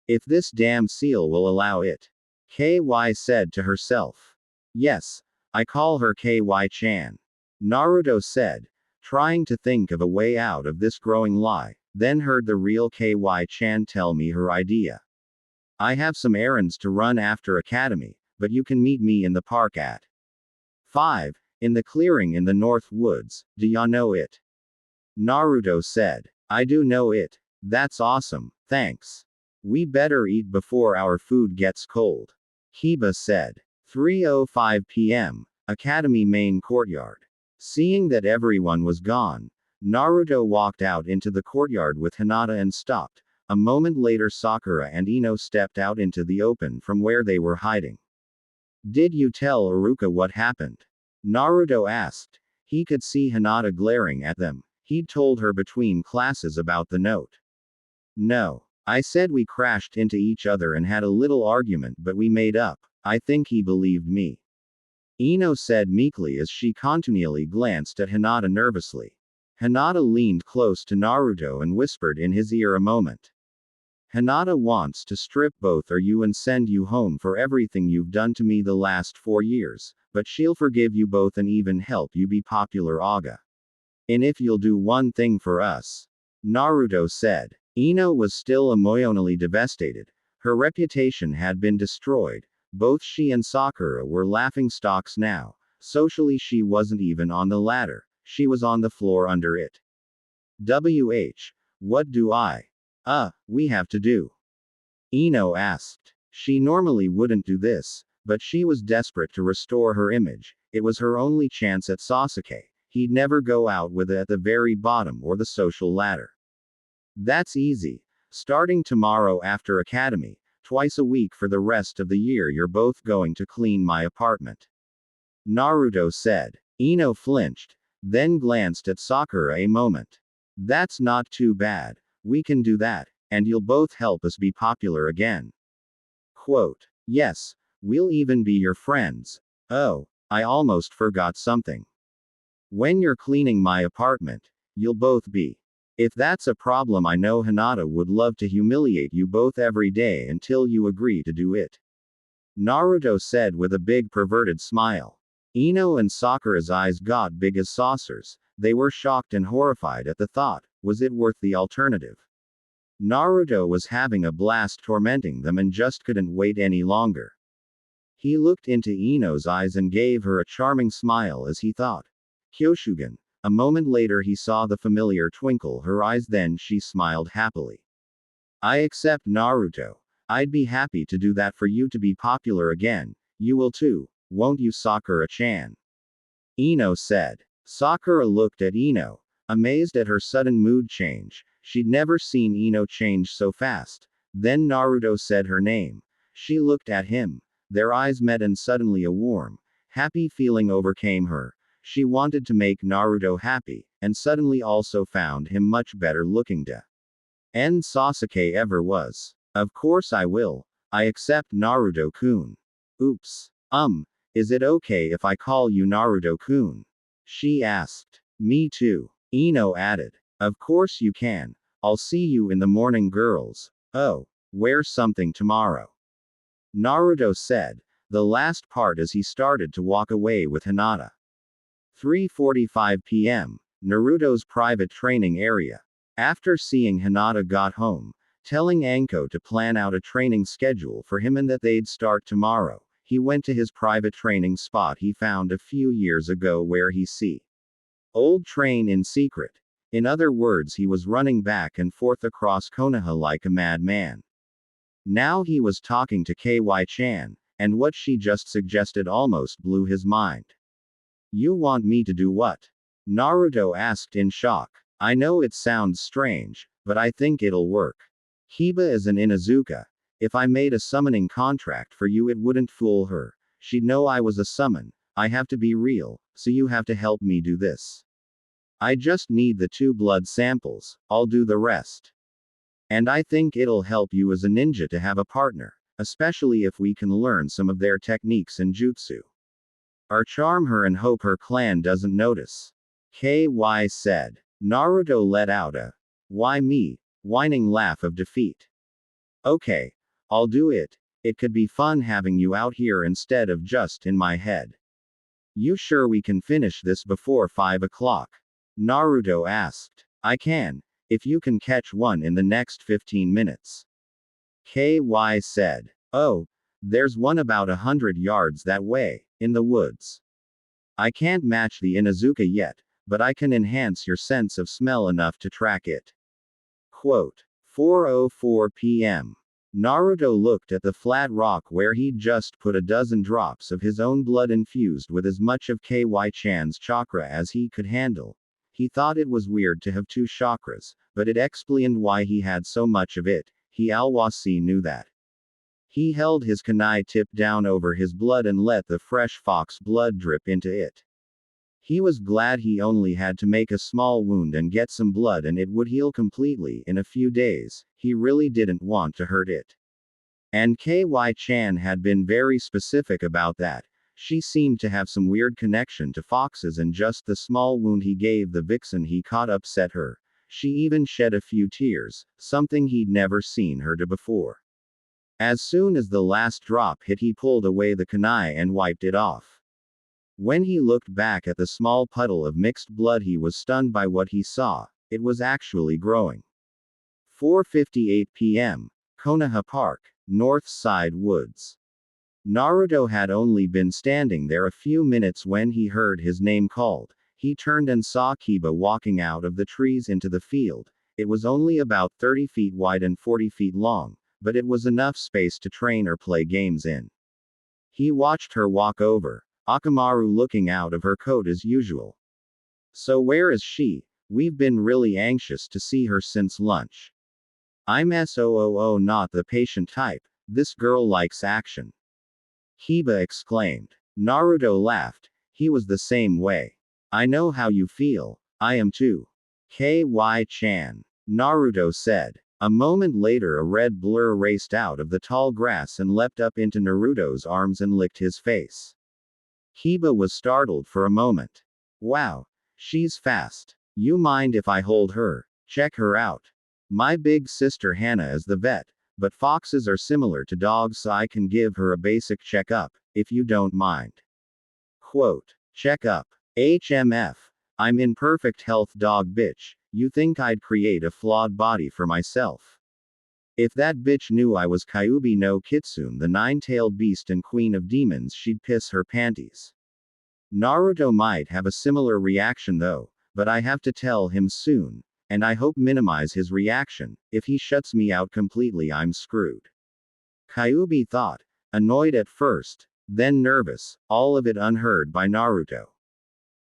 If this damn seal will allow it. KY said to herself. Yes, I call her KY-chan. Naruto said, trying to think of a way out of this growing lie, then heard the real KY-chan tell me her idea. I have some errands to run after academy, but you can meet me in the park at 5, in the clearing in the North Woods. Do ya know it? Naruto said. I do know it. That's awesome, thanks. We better eat before our food gets cold. Hiba said. 3:05 p.m. Academy main courtyard. Seeing that everyone was gone, Naruto walked out into the courtyard with Hinata and stopped. A moment later Sakura and Ino stepped out into the open from where they were hiding. Did you tell Iruka what happened? Naruto asked. He could see Hinata glaring at them. He'd told her between classes about the note. No. I said we crashed into each other and had a little argument, but we made up. I think he believed me. Ino said meekly as she continually glanced at Hinata nervously. Hinata leaned close to Naruto and whispered in his ear a moment. Hinata wants to strip both of you and send you home for everything you've done to me the last 4 years, but she'll forgive you both and even help you be popular Aga. And if you'll do one thing for us. Naruto said. Ino was still emotionally devastated. Her reputation had been destroyed. Both she and Sakura were laughingstocks now. Socially she wasn't even on the ladder. She was on the floor under it. What do we have to do? Ino asked. She normally wouldn't do this, but she was desperate to restore her image. It was her only chance at Sasuke. He'd never go out with it at the very bottom or the social ladder. That's easy. Starting tomorrow after academy, twice a week for the rest of the year you're both going to clean my apartment. Naruto said. Ino flinched, then glanced at Sakura a moment. That's not too bad. We can do that, and you'll both help us be popular again. Quote. Yes, we'll even be your friends. Oh, I almost forgot something. When you're cleaning my apartment, you'll both be. If that's a problem, I know Hinata would love to humiliate you both every day until you agree to do it. Naruto said with a big perverted smile. Ino and Sakura's eyes got big as saucers. They were shocked and horrified at the thought. Was it worth the alternative? Naruto was having a blast tormenting them and just couldn't wait any longer. He looked into Ino's eyes and gave her a charming smile as he thought. Kyoshugan. A moment later he saw the familiar twinkle her eyes, then she smiled happily. I accept, Naruto. I'd be happy to do that for you to be popular again. You will too, won't you, Sakura-chan? Ino said. Sakura looked at Ino, amazed at her sudden mood change. She'd never seen Ino change so fast. Then Naruto said her name. She looked at him. Their eyes met and suddenly a warm, happy feeling overcame her. She wanted to make Naruto happy, and suddenly also found him much better looking than Sasuke ever was. Of course I will. I accept, Naruto-kun. Oops. Is it okay if I call you Naruto-kun? She asked. Me too. Ino added. Of course you can. I'll see you in the morning, girls. Oh, wear something tomorrow. Naruto said. The last part as he started to walk away with Hinata. 3:45 p.m. Naruto's private training area. After seeing Hinata got home, telling Anko to plan out a training schedule for him and that they'd start tomorrow, he went to his private training spot he found a few years ago where he old train in secret. In other words, he was running back and forth across Konoha like a madman. Now he was talking to KY-chan, and what she just suggested almost blew his mind. You want me to do what? Naruto asked in shock. I know it sounds strange, but I think it'll work. Hiba is an Inuzuka. If I made a summoning contract for you, it wouldn't fool her. She'd know I was a summon. I have to be real, so you have to help me do this. I just need the 2 blood samples, I'll do the rest. And I think it'll help you as a ninja to have a partner, especially if we can learn some of their techniques and jutsu. Or charm her and hope her clan doesn't notice. KY said. Naruto let out a, why me, whining laugh of defeat. Okay, I'll do it. It could be fun having you out here instead of just in my head. You sure we can finish this before 5 o'clock? Naruto asked. I can, if you can catch one in the next 15 minutes. KY said. Oh, there's one about 100 yards that way, in the woods. I can't match the Inuzuka yet, but I can enhance your sense of smell enough to track it. Quote. 4:04 p.m. Naruto looked at the flat rock where he'd just put a dozen drops of his own blood infused with as much of KY-chan's chakra as he could handle. He thought it was weird to have two chakras, but it explained why he had so much of it. He alwasi knew that. He held his kunai tip down over his blood and let the fresh fox blood drip into it. He was glad he only had to make a small wound and get some blood and it would heal completely in a few days. He really didn't want to hurt it. And KY-chan had been very specific about that. She seemed to have some weird connection to foxes and just the small wound he gave the vixen he caught upset her. She even shed a few tears, something he'd never seen her do before. As soon as the last drop hit, he pulled away the kunai and wiped it off. When he looked back at the small puddle of mixed blood, he was stunned by what he saw. It was actually growing. 4:58 p.m. Konoha Park, North Side Woods. Naruto had only been standing there a few minutes when he heard his name called. He turned and saw Kiba walking out of the trees into the field. It was only about 30 feet wide and 40 feet long, but it was enough space to train or play games in. He watched her walk over, Akamaru looking out of her coat as usual. So where is she? We've been really anxious to see her since lunch. I'm SOOO, not the patient type. This girl likes action. Kiba exclaimed. Naruto laughed. He was the same way. I know how you feel. I am too. KY-chan. Naruto said. A moment later, a red blur raced out of the tall grass and leapt up into Naruto's arms and licked his face. Kiba was startled for a moment. Wow. She's fast. You mind if I hold her? Check her out. My big sister Hannah is the vet, but foxes are similar to dogs, so I can give her a basic checkup, if you don't mind. Quote. Checkup. HMF. I'm in perfect health, dog bitch. You think I'd create a flawed body for myself? If that bitch knew I was Kyuubi no Kitsune, the nine-tailed beast and queen of demons, she'd piss her panties. Naruto might have a similar reaction though, but I have to tell him soon, and I hope minimize his reaction. If he shuts me out completely, I'm screwed. Kyuubi thought, annoyed at first, then nervous, all of it unheard by Naruto.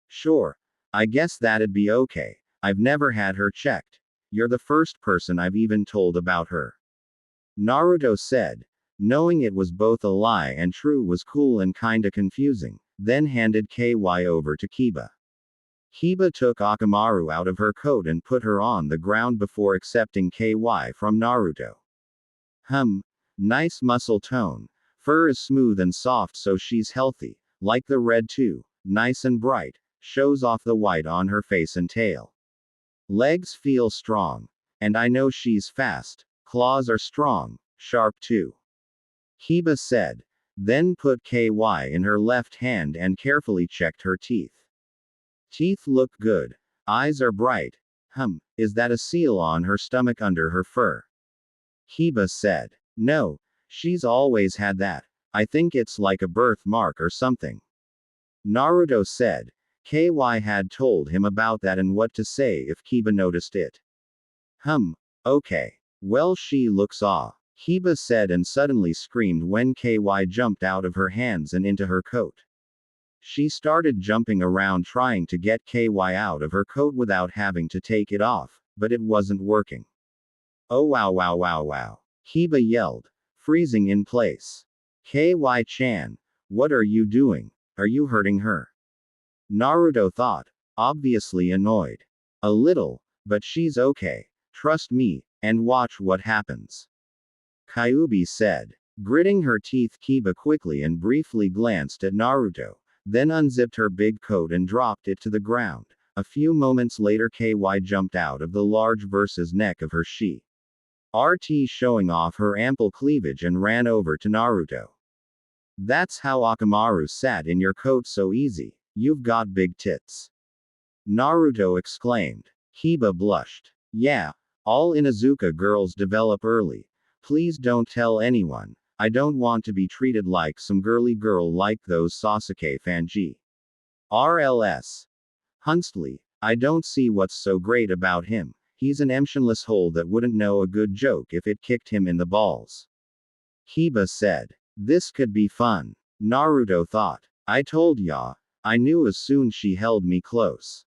Sure. I guess that'd be okay. I've never had her checked. You're the first person I've even told about her. Naruto said. Knowing it was both a lie and true was cool and kinda confusing, then handed KY over to Kiba. Kiba took Akamaru out of her coat and put her on the ground before accepting KY from Naruto. Nice muscle tone. Fur is smooth and soft, so she's healthy. Like the red too. Nice and bright. Shows off the white on her face and tail. Legs feel strong. And I know she's fast. Claws are strong. Sharp too. Kiba said. Then put KY in her left hand and carefully checked her teeth. Teeth look good. Eyes are bright. Is that a seal on her stomach under her fur? Kiba said. No. She's always had that. I think it's like a birthmark or something. Naruto said. KY had told him about that and what to say if Kiba noticed it. Okay. Well, she looks aw. Kiba said and suddenly screamed when KY jumped out of her hands and into her coat. She started jumping around trying to get KY out of her coat without having to take it off, but it wasn't working. Oh wow wow wow wow. Kiba yelled, freezing in place. KY-chan, what are you doing? Are you hurting her? Naruto thought, obviously annoyed. A little, but she's okay. Trust me, and watch what happens. Kyuubi said. Gritting her teeth, Kiba quickly and briefly glanced at Naruto, then unzipped her big coat and dropped it to the ground. A few moments later, KY jumped out of the large versus neck of her RT, showing off her ample cleavage, and ran over to Naruto. That's how Akamaru sat in your coat so easy. You've got big tits. Naruto exclaimed. Kiba blushed. Yeah, all Inuzuka girls develop early. Please don't tell anyone. I don't want to be treated like some girly girl like those Sasuke fanji. RLS. Huntsley. I don't see what's so great about him. He's an emotionless hole that wouldn't know a good joke if it kicked him in the balls. Hiba said. This could be fun. Naruto thought. I told ya. I knew as soon she held me close.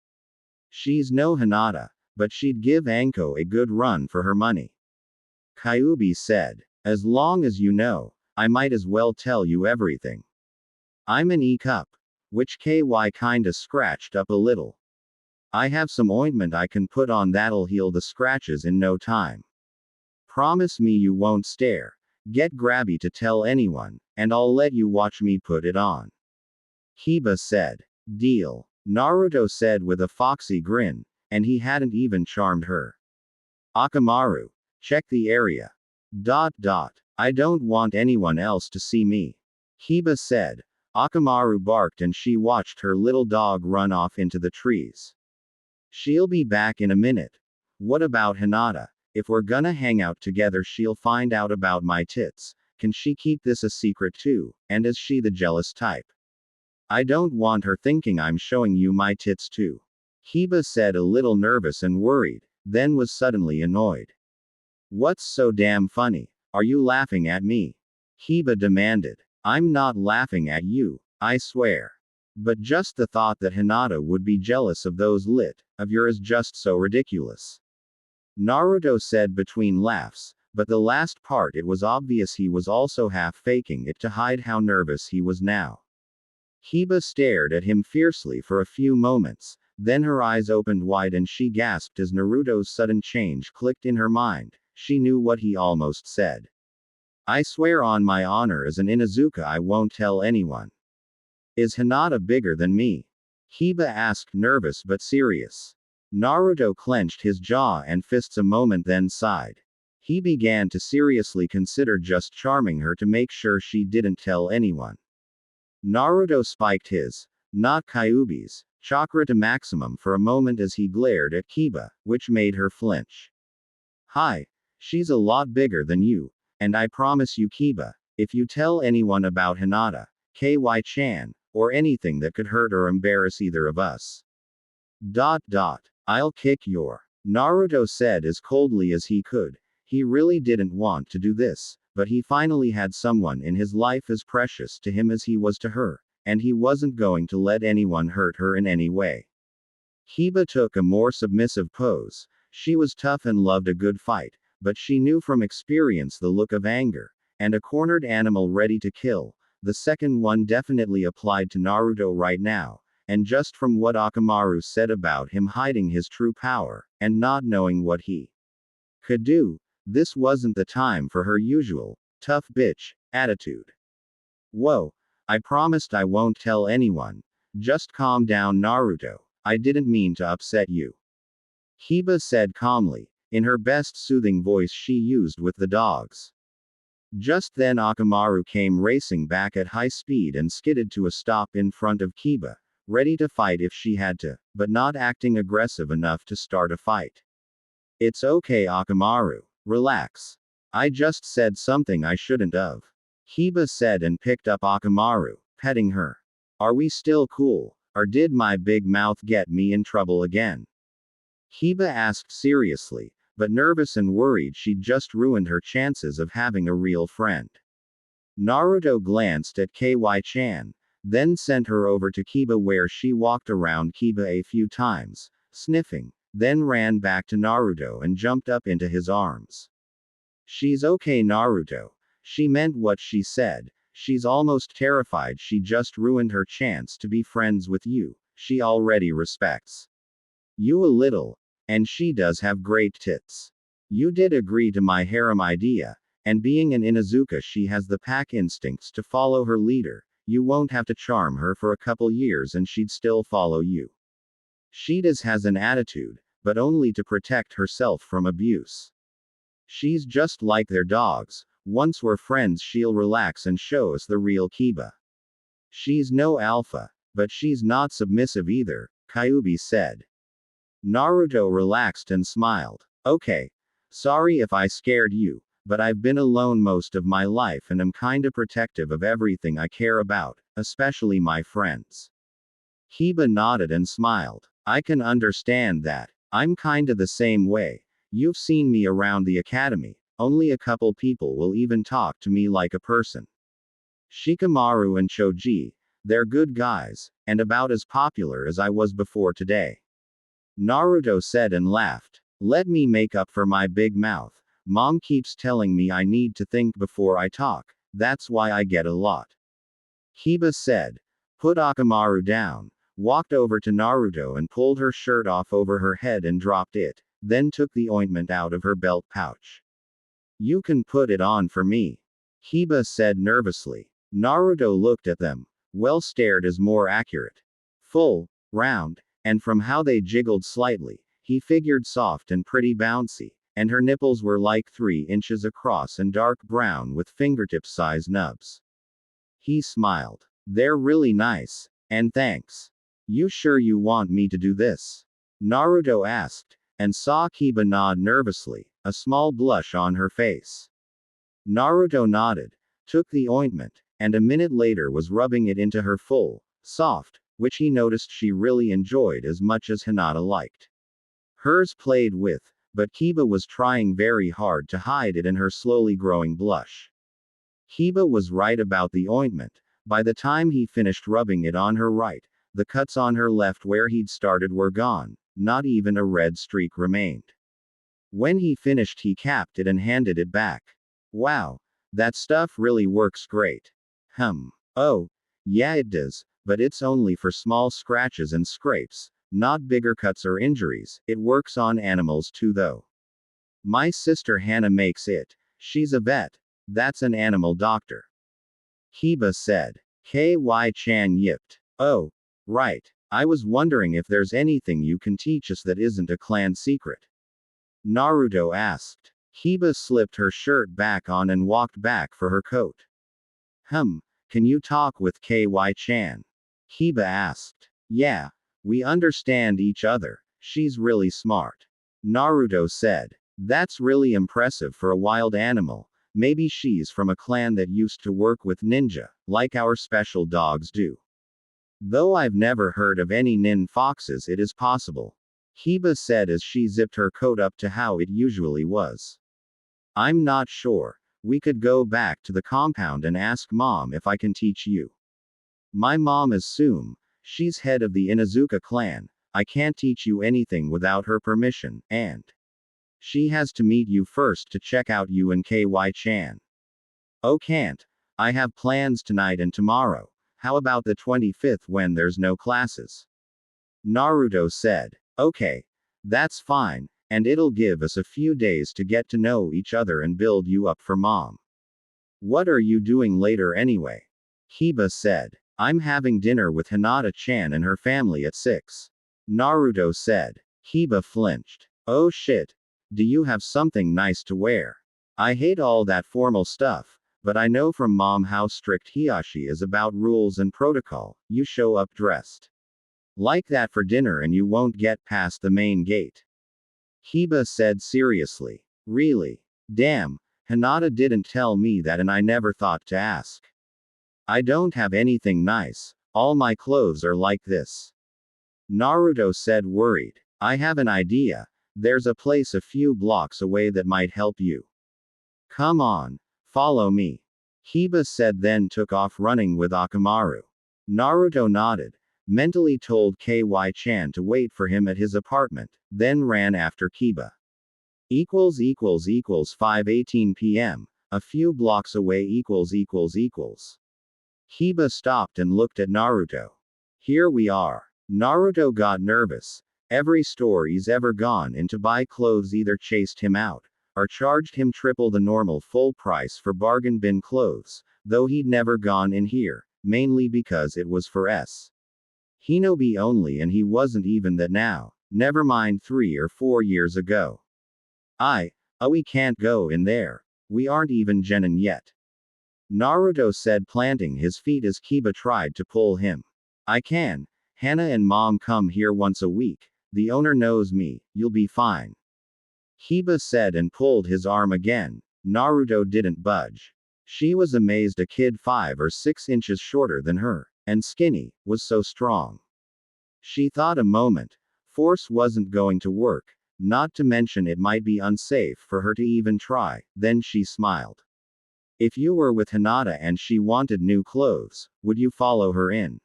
She's no Hinata, but she'd give Anko a good run for her money. Kyuubi said. As long as you know, I might as well tell you everything. I'm an E-cup. Which KY kinda scratched up a little. I have some ointment I can put on that'll heal the scratches in no time. Promise me you won't stare. Get grabby to tell anyone, and I'll let you watch me put it on. Hiba said. Deal. Naruto said with a foxy grin, and he hadn't even charmed her. Akamaru. Check the area. I don't want anyone else to see me. Hiba said. Akamaru barked and she watched her little dog run off into the trees. She'll be back in a minute. What about Hinata? If we're gonna hang out together, she'll find out about my tits. Can she keep this a secret too? And is she the jealous type? I don't want her thinking I'm showing you my tits too. Hiba said, a little nervous and worried, then was suddenly annoyed. What's so damn funny? Are you laughing at me? Hiba demanded. I'm not laughing at you, I swear. But just the thought that Hinata would be jealous of those of yours is just so ridiculous. Naruto said between laughs, but the last part it was obvious he was also half faking it to hide how nervous he was now. Hiba stared at him fiercely for a few moments, then her eyes opened wide and she gasped as Naruto's sudden change clicked in her mind. She knew what he almost said. I swear on my honor as an Inuzuka I won't tell anyone. Is Hinata bigger than me? Hiba asked, nervous but serious. Naruto clenched his jaw and fists a moment then sighed. He began to seriously consider just charming her to make sure she didn't tell anyone. Naruto spiked his, not Kyuubi's, chakra to maximum for a moment as he glared at Hiba, which made her flinch. Hi. She's a lot bigger than you, and I promise you Hiba, if you tell anyone about Hinata, KY-chan, or anything that could hurt or embarrass either of us. I'll kick your. Naruto said as coldly as he could. He really didn't want to do this, but he finally had someone in his life as precious to him as he was to her, and he wasn't going to let anyone hurt her in any way. Hiba took a more submissive pose. She was tough and loved a good fight, but she knew from experience the look of anger, and a cornered animal ready to kill. The second one definitely applied to Naruto right now, and just from what Akamaru said about him hiding his true power, and not knowing what he could do, this wasn't the time for her usual, tough bitch, attitude. Whoa. I promised I won't tell anyone. Just calm down, Naruto. I didn't mean to upset you. Hiba said calmly, in her best soothing voice she used with the dogs. Just then Akamaru came racing back at high speed and skidded to a stop in front of Hiba, ready to fight if she had to, but not acting aggressive enough to start a fight. It's okay, Akamaru. Relax. I just said something I shouldn't have. Hiba said and picked up Akamaru, petting her. Are we still cool, or did my big mouth get me in trouble again? Hiba asked seriously, but nervous and worried she'd just ruined her chances of having a real friend. Naruto glanced at KY-chan, then sent her over to Hiba where she walked around Hiba a few times, sniffing, then ran back to Naruto and jumped up into his arms. She's okay, Naruto. She meant what she said. She's almost terrified she just ruined her chance to be friends with you. She already respects you a little, and she does have great tits. You did agree to my harem idea, and being an Inuzuka she has the pack instincts to follow her leader. You won't have to charm her for a couple years and she'd still follow you. She has an attitude, but only to protect herself from abuse. She's just like their dogs. Once we're friends she'll relax and show us the real Hiba. She's no alpha, but she's not submissive either, Kyuubi said. Naruto relaxed and smiled. Okay. Sorry if I scared you, but I've been alone most of my life and am kinda protective of everything I care about, especially my friends. Hiba nodded and smiled. I can understand that. I'm kinda the same way. You've seen me around the academy. Only a couple people will even talk to me like a person. Shikamaru and Choji, they're good guys, and about as popular as I was before today. Naruto said and laughed. Let me make up for my big mouth. Mom keeps telling me I need to think before I talk, that's why I get a lot. Kiba said. Put Akamaru down, walked over to Naruto and pulled her shirt off over her head and dropped it, then took the ointment out of her belt pouch. You can put it on for me. Kiba said nervously. Naruto looked at them. Well, stared is more accurate. Full, round, and from how they jiggled slightly, he figured soft and pretty bouncy, and her nipples were like 3 inches across and dark brown with fingertip-size nubs. He smiled. They're really nice, and thanks. You sure you want me to do this? Naruto asked, and saw Kiba nod nervously, a small blush on her face. Naruto nodded, took the ointment, and a minute later was rubbing it into her full, soft, which he noticed she really enjoyed as much as Hinata liked. Hers played with, but Kiba was trying very hard to hide it in her slowly growing blush. Kiba was right about the ointment. By the time he finished rubbing it on her right, the cuts on her left where he'd started were gone, not even a red streak remained. When he finished, he capped it and handed it back. Wow, that stuff really works great. Oh, yeah, it does, but it's only for small scratches and scrapes, not bigger cuts or injuries. It works on animals too, though. My sister Hannah makes it. She's a vet. That's an animal doctor. Kiba said. KY-chan yipped. Oh, right. I was wondering if there's anything you can teach us that isn't a clan secret. Naruto asked. Kiba slipped her shirt back on and walked back for her coat. Can you talk with KY-chan? Kiba asked. Yeah, we understand each other. She's really smart. Naruto said. That's really impressive for a wild animal. Maybe she's from a clan that used to work with ninja, like our special dogs do. Though I've never heard of any nin foxes, it is possible. Kiba said as she zipped her coat up to how it usually was. I'm not sure. We could go back to the compound and ask Mom if I can teach you. My mom is Sum. She's head of the Inuzuka clan. I can't teach you anything without her permission, and she has to meet you first to check out you and KY-chan. Oh, can't. I have plans tonight and tomorrow. How about the 25th when there's no classes? Naruto said. Okay. That's fine, and it'll give us a few days to get to know each other and build you up for Mom. What are you doing later anyway? Kiba said. I'm having dinner with Hinata-chan and her family at 6. Naruto said. Kiba flinched. Oh shit. Do you have something nice to wear? I hate all that formal stuff, but I know from Mom how strict Hiyashi is about rules and protocol. You show up dressed like that for dinner and you won't get past the main gate. Kiba said seriously. Really? Damn, Hinata didn't tell me that and I never thought to ask. I don't have anything nice. All my clothes are like this. Naruto said worried. I have an idea. There's a place a few blocks away that might help you. Come on. Follow me. Kiba said then took off running with Akamaru. Naruto nodded, mentally told KY-chan to wait for him at his apartment, then ran after Kiba. 5:18 p.m. A few blocks away. Kiba stopped and looked at Naruto. Here we are. Naruto got nervous. Every store he's ever gone in to buy clothes either chased him out, or charged him triple the normal full price for bargain bin clothes, though he'd never gone in here, mainly because it was for Hinobi only and he wasn't even that now, never mind 3 or 4 years ago. We can't go in there. We aren't even genin yet. Naruto said, planting his feet as Kiba tried to pull him. I can. Hannah and Mom come here once a week. The owner knows me. You'll be fine. Kiba said and pulled his arm again. Naruto didn't budge. She was amazed a kid 5 or 6 inches shorter than her, and skinny, was so strong. She thought a moment. Force wasn't going to work. Not to mention it might be unsafe for her to even try. Then she smiled. If you were with Hinata and she wanted new clothes, would you follow her in?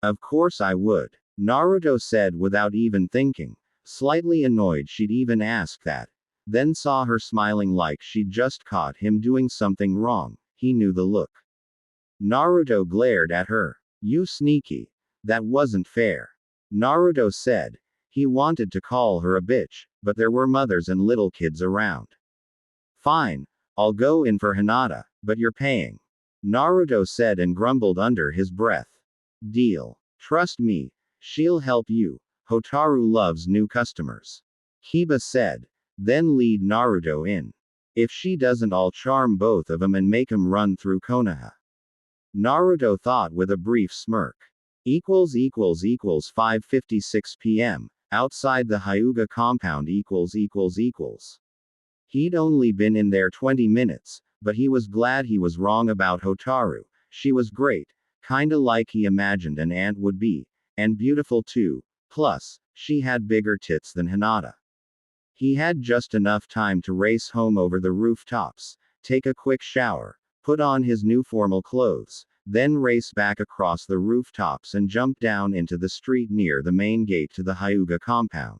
Of course I would. Naruto said without even thinking, slightly annoyed she'd even ask that. Then saw her smiling like she'd just caught him doing something wrong. He knew the look. Naruto glared at her. You sneaky. That wasn't fair. Naruto said. He wanted to call her a bitch, but there were mothers and little kids around. Fine. I'll go in for Hinata, but you're paying. Naruto said and grumbled under his breath. Deal. Trust me. She'll help you. Hotaru loves new customers. Kiba said. Then lead Naruto in. If she doesn't, I'll charm both of 'em and make 'em run through Konoha. Naruto thought with a brief smirk. 5:56 p.m. Outside the Hyuga compound. He'd only been in there 20 minutes, but he was glad he was wrong about Hotaru. She was great, kinda like he imagined an aunt would be, and beautiful too. Plus, she had bigger tits than Hinata. He had just enough time to race home over the rooftops, take a quick shower, put on his new formal clothes, then race back across the rooftops and jump down into the street near the main gate to the Hyuga compound.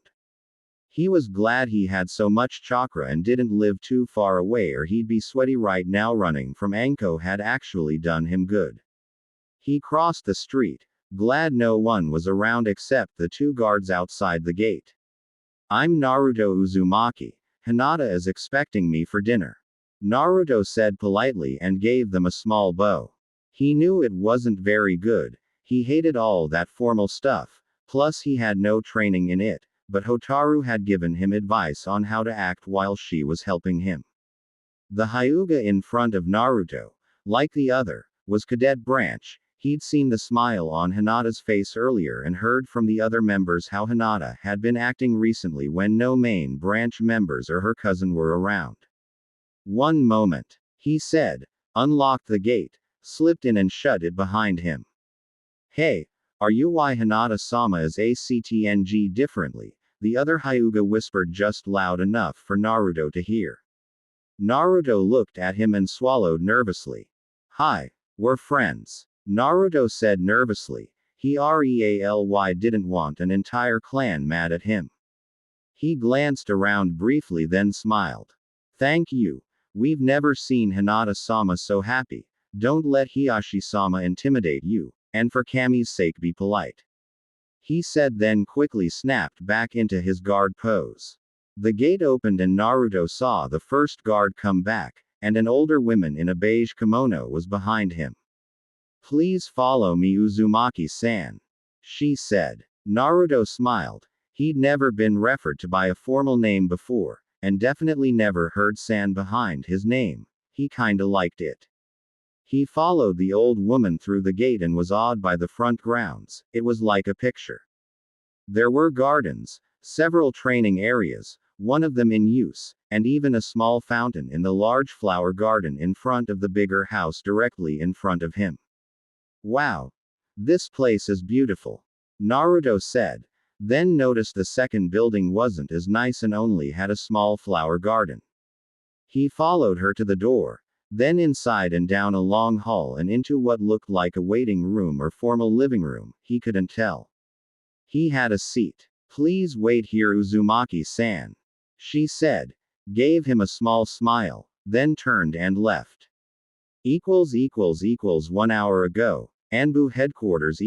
He was glad he had so much chakra and didn't live too far away, or he'd be sweaty right now. Running from Anko had actually done him good. He crossed the street, glad no one was around except the two guards outside the gate. I'm Naruto Uzumaki. Hinata is expecting me for dinner. Naruto said politely and gave them a small bow. He knew it wasn't very good. He hated all that formal stuff, plus he had no training in it, but Hotaru had given him advice on how to act while she was helping him. The Hyuga in front of Naruto, like the other, was Cadet Branch. He'd seen the smile on Hinata's face earlier and heard from the other members how Hinata had been acting recently when no main branch members or her cousin were around. One moment, he said, unlocked the gate, slipped in and shut it behind him. Hey, are you why Hinata-sama is acting differently? The other Hyuga whispered just loud enough for Naruto to hear. Naruto looked at him and swallowed nervously. Hi, we're friends. Naruto said nervously. He really didn't want an entire clan mad at him. He glanced around briefly then smiled. Thank you. We've never seen Hinata-sama so happy. Don't let Hiashi-sama intimidate you, and for Kami's sake be polite. He said then quickly snapped back into his guard pose. The gate opened and Naruto saw the first guard come back, and an older woman in a beige kimono was behind him. Please follow me, Uzumaki-san. She said. Naruto smiled. He'd never been referred to by a formal name before, and definitely never heard san behind his name. He kinda liked it. He followed the old woman through the gate and was awed by the front grounds. It was like a picture. There were gardens, several training areas, one of them in use, and even a small fountain in the large flower garden in front of the bigger house directly in front of him. Wow! This place is beautiful. Naruto said, then noticed the second building wasn't as nice and only had a small flower garden. He followed her to the door, then inside and down a long hall and into what looked like a waiting room or formal living room, he couldn't tell. He had a seat. Please wait here, Uzumaki-san. She said, gave him a small smile, then turned and left. 1 hour ago, Anbu headquarters.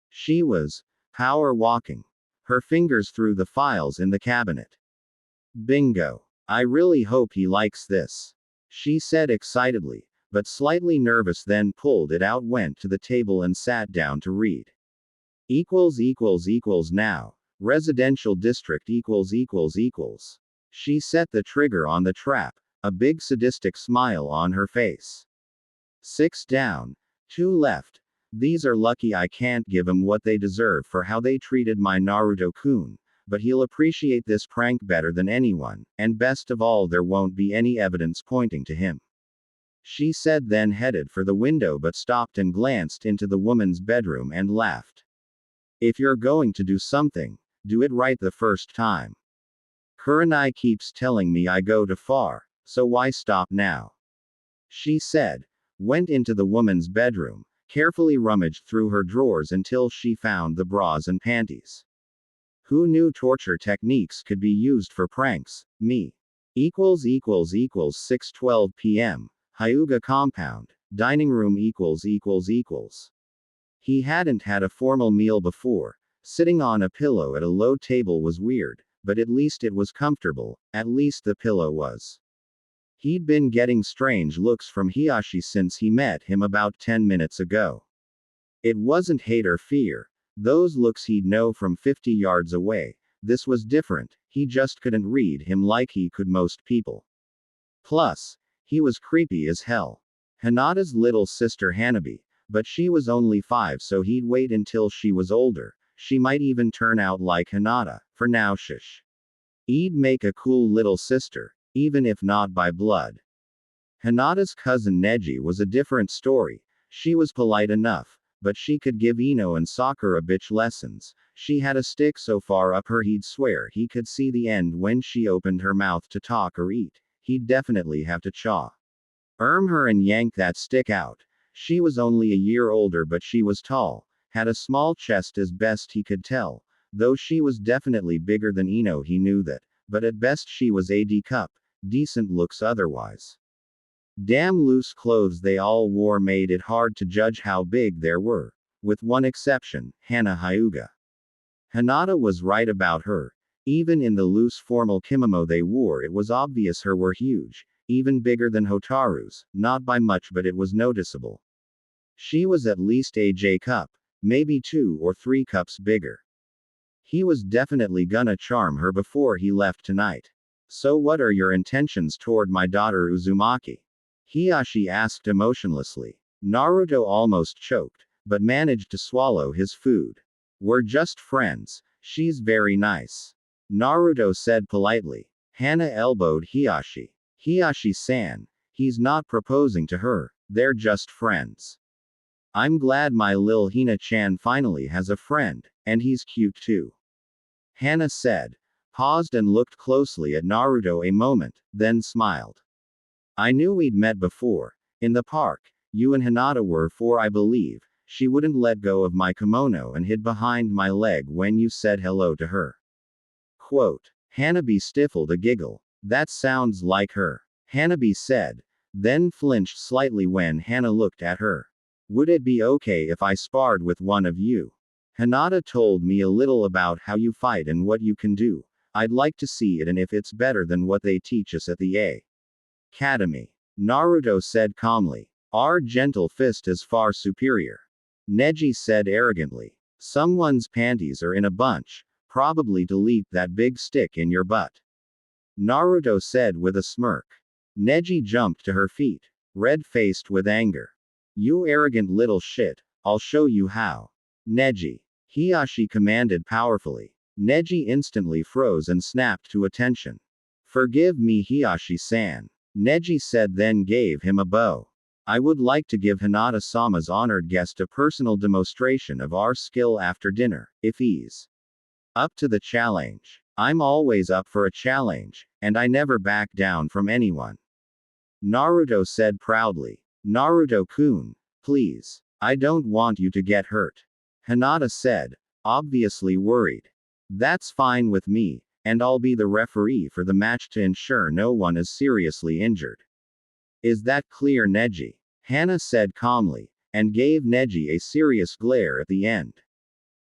She was power walking her fingers through the files in the cabinet. Bingo. I really hope he likes this. She said excitedly, but slightly nervous, then pulled it out, went to the table and sat down to read. Now. Residential district . She set the trigger on the trap, a big sadistic smile on her face. 6 down. 2 left. These are lucky I can't give 'em what they deserve for how they treated my Naruto-kun, but he'll appreciate this prank better than anyone, and best of all, there won't be any evidence pointing to him. She said, then headed for the window but stopped and glanced into the woman's bedroom and laughed. If you're going to do something, Do it right the first time. Kurenai keeps telling me I go too far, so why stop now? She said. Went into the woman's bedroom, carefully rummaged through her drawers until she found the bras and panties. Who knew torture techniques could be used for pranks? Me. == 6:12 p.m. Hyuga compound. Dining room == He hadn't had a formal meal before. Sitting on a pillow at a low table was weird, but at least it was comfortable, at least the pillow was. He'd been getting strange looks from Hiyashi since he met him about 10 minutes ago. It wasn't hate or fear. Those looks he'd know from 50 yards away. This was different, he just couldn't read him like he could most people. Plus, he was creepy as hell. Hinata's little sister Hanabi, but she was only 5, so he'd wait until she was older. She might even turn out like Hinata. For now, shush. He'd make a cool little sister, even if not by blood. Hinata's cousin Neji was a different story. She was polite enough, but she could give Ino and Sakura bitch lessons. She had a stick so far up her he'd swear he could see the end when she opened her mouth to talk or eat. He'd definitely have to chaw her and yank that stick out. She was only a year older, but she was tall, had a small chest as best he could tell, though she was definitely bigger than Ino, he knew that, but at best she was a D cup, decent looks otherwise. Damn loose clothes they all wore made it hard to judge how big they were, with one exception, Hana Hyuga. Hinata was right about her. Even in the loose formal kimono they wore, it was obvious her were huge, even bigger than Hotaru's, not by much, but it was noticeable. She was at least a J cup, maybe 2 or 3 cups bigger. He was definitely gonna charm her before he left tonight. So what are your intentions toward my daughter Uzumaki? Hiyashi asked emotionlessly. Naruto almost choked, but managed to swallow his food. We're just friends. She's very nice. Naruto said politely. Hana elbowed Hiyashi. Hiyashi-san, he's not proposing to her, they're just friends. I'm glad my lil Hina-chan finally has a friend, and he's cute too. Hana said. Paused and looked closely at Naruto a moment, then smiled. I knew we'd met before. In the park, you and Hinata were, for I believe, she wouldn't let go of my kimono and hid behind my leg when you said hello to her. Quote. Hanabi stifled a giggle. That sounds like her. Hanabi said, then flinched slightly when Hana looked at her. Would it be okay if I sparred with one of you? Hinata told me a little about how you fight and what you can do. I'd like to see it, and if it's better than what they teach us at the Academy. Naruto said calmly. Our gentle fist is far superior. Neji said arrogantly. Someone's panties are in a bunch. Probably delete that big stick in your butt. Naruto said with a smirk. Neji jumped to her feet, red-faced with anger. You arrogant little shit, I'll show you how. Neji. Hiyashi commanded powerfully. Neji instantly froze and snapped to attention. Forgive me, Hiyashi-san. Neji said, then gave him a bow. I would like to give Hinata-sama's honored guest a personal demonstration of our skill after dinner, if he's up to the challenge. I'm always up for a challenge, and I never back down from anyone. Naruto said proudly. Naruto-kun, please. I don't want you to get hurt. Hinata said, obviously worried. That's fine with me, and I'll be the referee for the match to ensure no one is seriously injured. Is that clear, Neji? Hana said calmly, and gave Neji a serious glare at the end.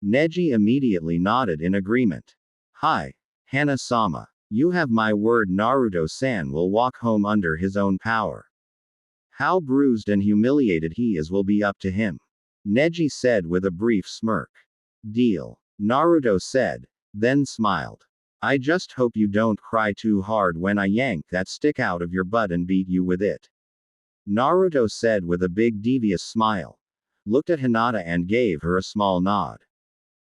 Neji immediately nodded in agreement. Hi, Hana-sama. You have my word, Naruto-san will walk home under his own power. How bruised and humiliated he is will be up to him. Neji said with a brief smirk. Deal. Naruto said, then smiled. I just hope you don't cry too hard when I yank that stick out of your butt and beat you with it. Naruto said with a big devious smile. Looked at Hinata and gave her a small nod.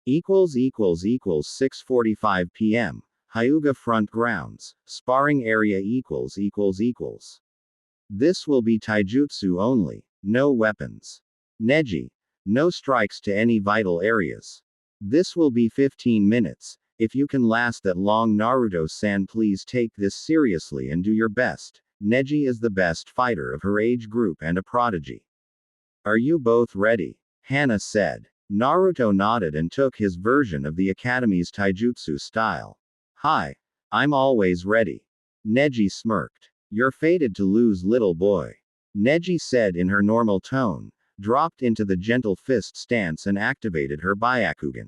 == 6:45 p.m. Hyuga front grounds, sparring area == This will be taijutsu only, no weapons. Neji. No strikes to any vital areas. This will be 15 minutes, If you can last that long, Naruto-san, please take this seriously and do your best. Neji is the best fighter of her age group and a prodigy. Are you both ready? Hana said. Naruto nodded and took his version of the academy's taijutsu style. Hi. I'm always ready. Neji smirked. You're fated to lose, little boy. Neji said in her normal tone, dropped into the gentle fist stance and activated her Byakugan.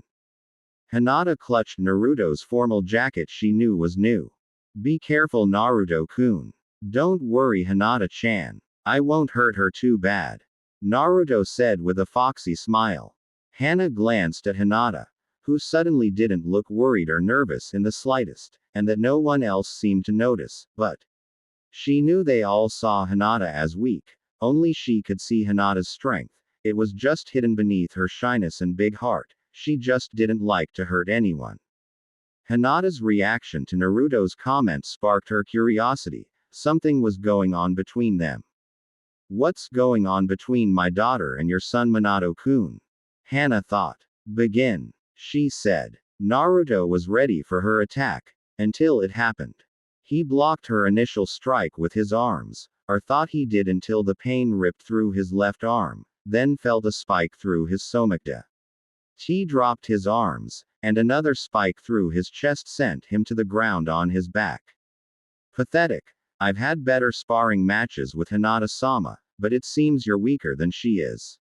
Hinata clutched Naruto's formal jacket she knew was new. Be careful, Naruto-kun. Don't worry, Hinata-chan. I won't hurt her too bad. Naruto said with a foxy smile. Hana glanced at Hinata, who suddenly didn't look worried or nervous in the slightest, and that no one else seemed to notice, but she knew they all saw Hinata as weak. Only she could see Hinata's strength. It was just hidden beneath her shyness and big heart. She just didn't like to hurt anyone. Hinata's reaction to Naruto's comment sparked her curiosity. Something was going on between them. What's going on between my daughter and your son, Minato-kun? Hana thought. Begin, she said. Naruto was ready for her attack, until it happened. He blocked her initial strike with his arms, or thought he did, until the pain ripped through his left arm, then felt a spike through his somagda. He dropped his arms, and another spike through his chest sent him to the ground on his back. Pathetic. I've had better sparring matches with Hinata-sama, but it seems you're weaker than she is.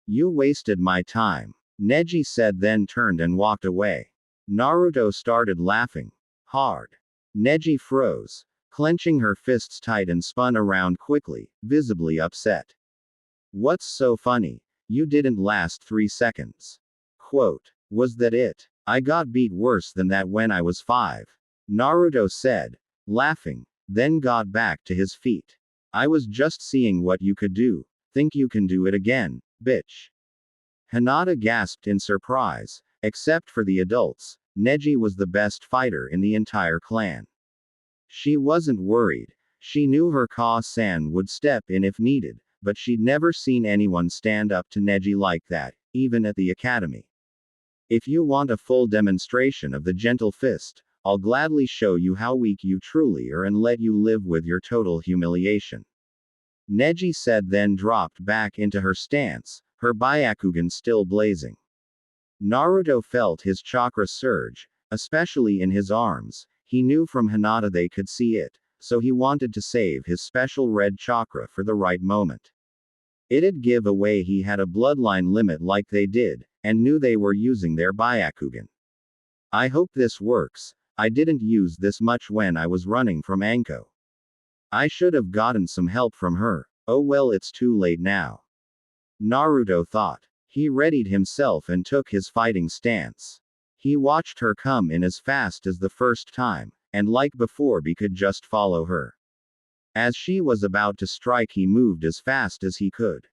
You wasted my time, Neji said, then turned and walked away. Naruto started laughing. Hard. Neji froze, clenching her fists tight and spun around quickly, visibly upset. What's so funny? You didn't last 3 seconds. Quote. Was that it? I got beat worse than that when I was 5. Naruto said, laughing, then got back to his feet. I was just seeing what you could do. Think you can do it again, bitch. Hinata gasped in surprise. Except for the adults, Neji was the best fighter in the entire clan. She wasn't worried. She knew her Ka-san would step in if needed, but she'd never seen anyone stand up to Neji like that, even at the academy. If you want a full demonstration of the gentle fist, I'll gladly show you how weak you truly are and let you live with your total humiliation. Neji said, then dropped back into her stance, her Byakugan still blazing. Naruto felt his chakra surge, especially in his arms. He knew from Hinata they could see it, so he wanted to save his special red chakra for the right moment. It'd give away he had a bloodline limit like they did, and knew they were using their Byakugan. I hope this works. I didn't use this much when I was running from Anko. I should have gotten some help from her. Oh well, it's too late now. Naruto thought. He readied himself and took his fighting stance. He watched her come in as fast as the first time, and like before he could just follow her. As she was about to strike, he moved as fast as he could.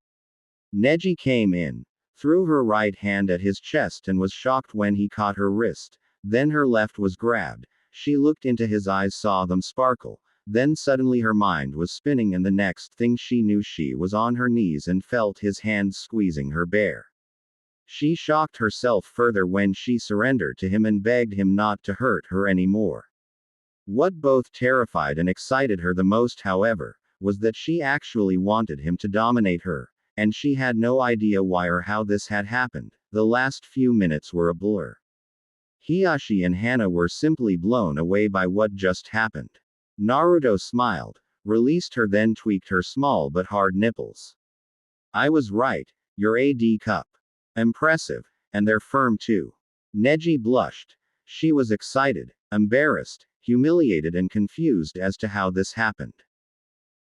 Neji came in, threw her right hand at his chest and was shocked when he caught her wrist. Then her left was grabbed. She looked into his eyes, saw them sparkle. Then suddenly her mind was spinning, and the next thing she knew she was on her knees and felt his hands squeezing her bare. She shocked herself further when she surrendered to him and begged him not to hurt her anymore. What both terrified and excited her the most, however, was that she actually wanted him to dominate her, and she had no idea why or how this had happened. The last few minutes were a blur. Hiashi and Hana were simply blown away by what just happened. Naruto smiled, released her, then tweaked her small but hard nipples. I was right, your AD cup. Impressive, and they're firm too. Neji blushed. She was excited, embarrassed, humiliated and confused as to how this happened.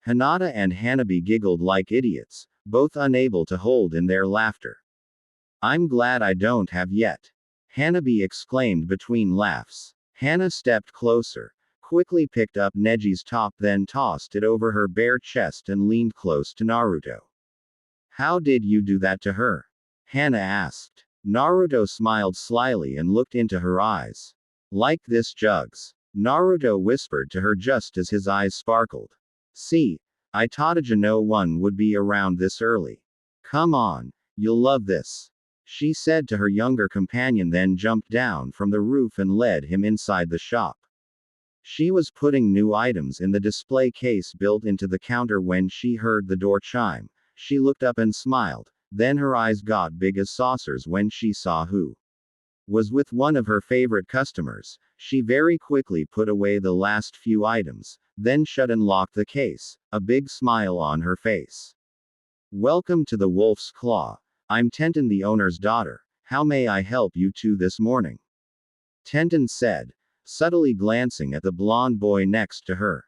Hinata and Hanabi giggled like idiots, both unable to hold in their laughter. I'm glad I don't have yet. Hanabi exclaimed between laughs. Hana stepped closer, quickly picked up Neji's top, then tossed it over her bare chest and leaned close to Naruto. How did you do that to her? Hana asked. Naruto smiled slyly and looked into her eyes. Like this, Jugs? Naruto whispered to her just as his eyes sparkled. See, I taught you no one would be around this early. Come on, you'll love this. she said to her younger companion, then jumped down from the roof and led him inside the shop. She was putting new items in the display case built into the counter when she heard the door chime. She looked up and smiled, then her eyes got big as saucers when she saw who was with one of her favorite customers. She very quickly put away the last few items, then shut and locked the case, a big smile on her face. Welcome to the Wolf's Claw. I'm Tenten, the owner's daughter. How may I help you two this morning? Tenten said, subtly glancing at the blonde boy next to her.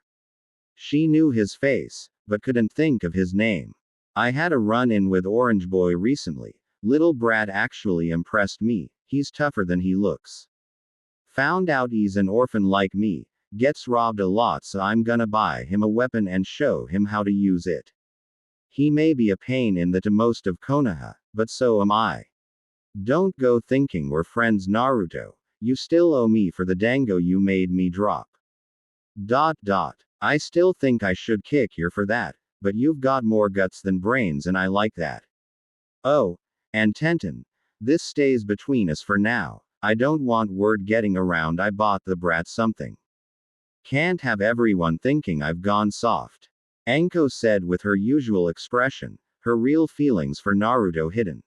She knew his face, but couldn't think of his name. I had a run-in with Orange Boy recently. Little Brad actually impressed me. He's tougher than he looks. Found out he's an orphan like me, gets robbed a lot, so I'm gonna buy him a weapon and show him how to use it. He may be a pain in the to most of Konoha, but so am I. Don't go thinking we're friends, Naruto. You still owe me for the dango you made me drop. ... I still think I should kick you for that, but you've got more guts than brains and I like that. Oh, and Tenten, this stays between us for now. I don't want word getting around I bought the brat something. Can't have everyone thinking I've gone soft. Anko said with her usual expression, her real feelings for Naruto hidden.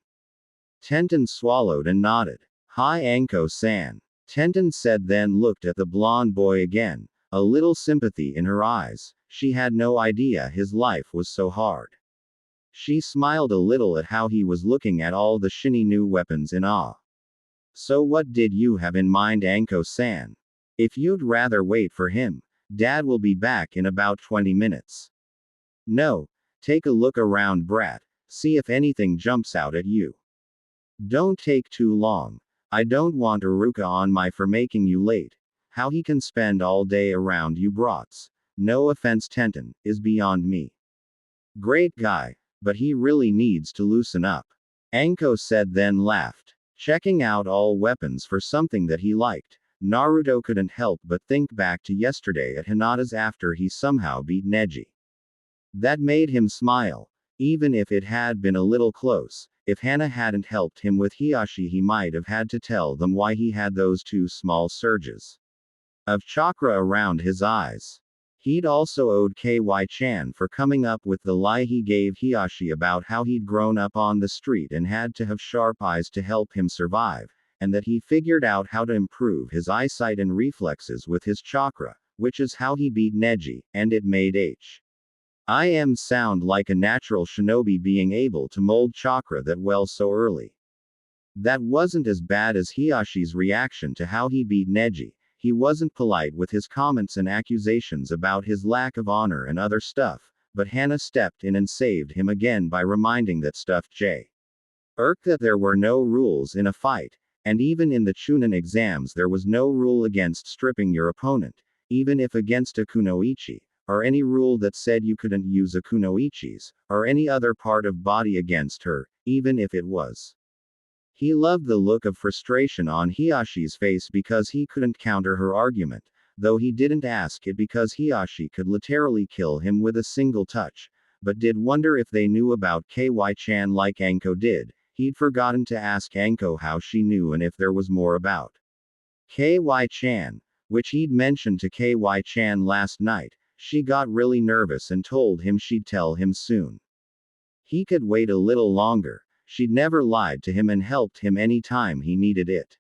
Tenten swallowed and nodded. Hi Anko-san. Tenten said, then looked at the blonde boy again, a little sympathy in her eyes. She had no idea his life was so hard. She smiled a little at how he was looking at all the shiny new weapons in awe. So what did you have in mind, Anko-san? If you'd rather wait for him, Dad will be back in about 20 minutes. No, take a look around, brat. See if anything jumps out at you. Don't take too long. I don't want Iruka on my for making you late. How he can spend all day around you brats, no offense Tenten, is beyond me. Great guy, but he really needs to loosen up. Anko said, then laughed. Checking out all weapons for something that he liked, Naruto couldn't help but think back to yesterday at Hinata's after he somehow beat Neji. That made him smile, even if it had been a little close. If Hana hadn't helped him with Hiashi, he might have had to tell them why he had those two small surges of chakra around his eyes. He'd also owed KY-chan for coming up with the lie he gave Hiashi about how he'd grown up on the street and had to have sharp eyes to help him survive, and that he figured out how to improve his eyesight and reflexes with his chakra, which is how he beat Neji, and it made him sound like a natural shinobi being able to mold chakra that well so early. That wasn't as bad as Hiashi's reaction to how he beat Neji. He wasn't polite with his comments and accusations about his lack of honor and other stuff, but Hana stepped in and saved him again by reminding that stuffed J. That there were no rules in a fight, and even in the Chunin exams there was no rule against stripping your opponent, even if against a kunoichi, or any rule that said you couldn't use a kunoichis, or any other part of body against her, even if it was. He loved the look of frustration on Hiashi's face because he couldn't counter her argument, though he didn't ask it because Hiashi could literally kill him with a single touch, but did wonder if they knew about KY-chan like Anko did. He'd forgotten to ask Anko how she knew and if there was more about KY-chan, which he'd mentioned to KY-chan last night. She got really nervous and told him she'd tell him soon. He could wait a little longer. She'd never lied to him and helped him any time he needed it.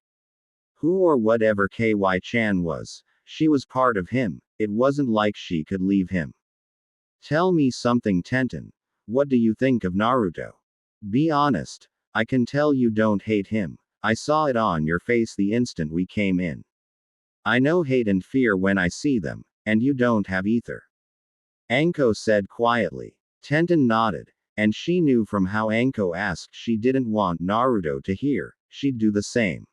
Who or whatever KY-chan was, she was part of him. It wasn't like she could leave him. Tell me something, Tenten. What do you think of Naruto? Be honest. I can tell you don't hate him. I saw it on your face the instant we came in. I know hate and fear when I see them, and you don't have either. Anko said quietly. Tenten nodded, and she knew from how Anko asked she didn't want Naruto to hear, she'd do the same.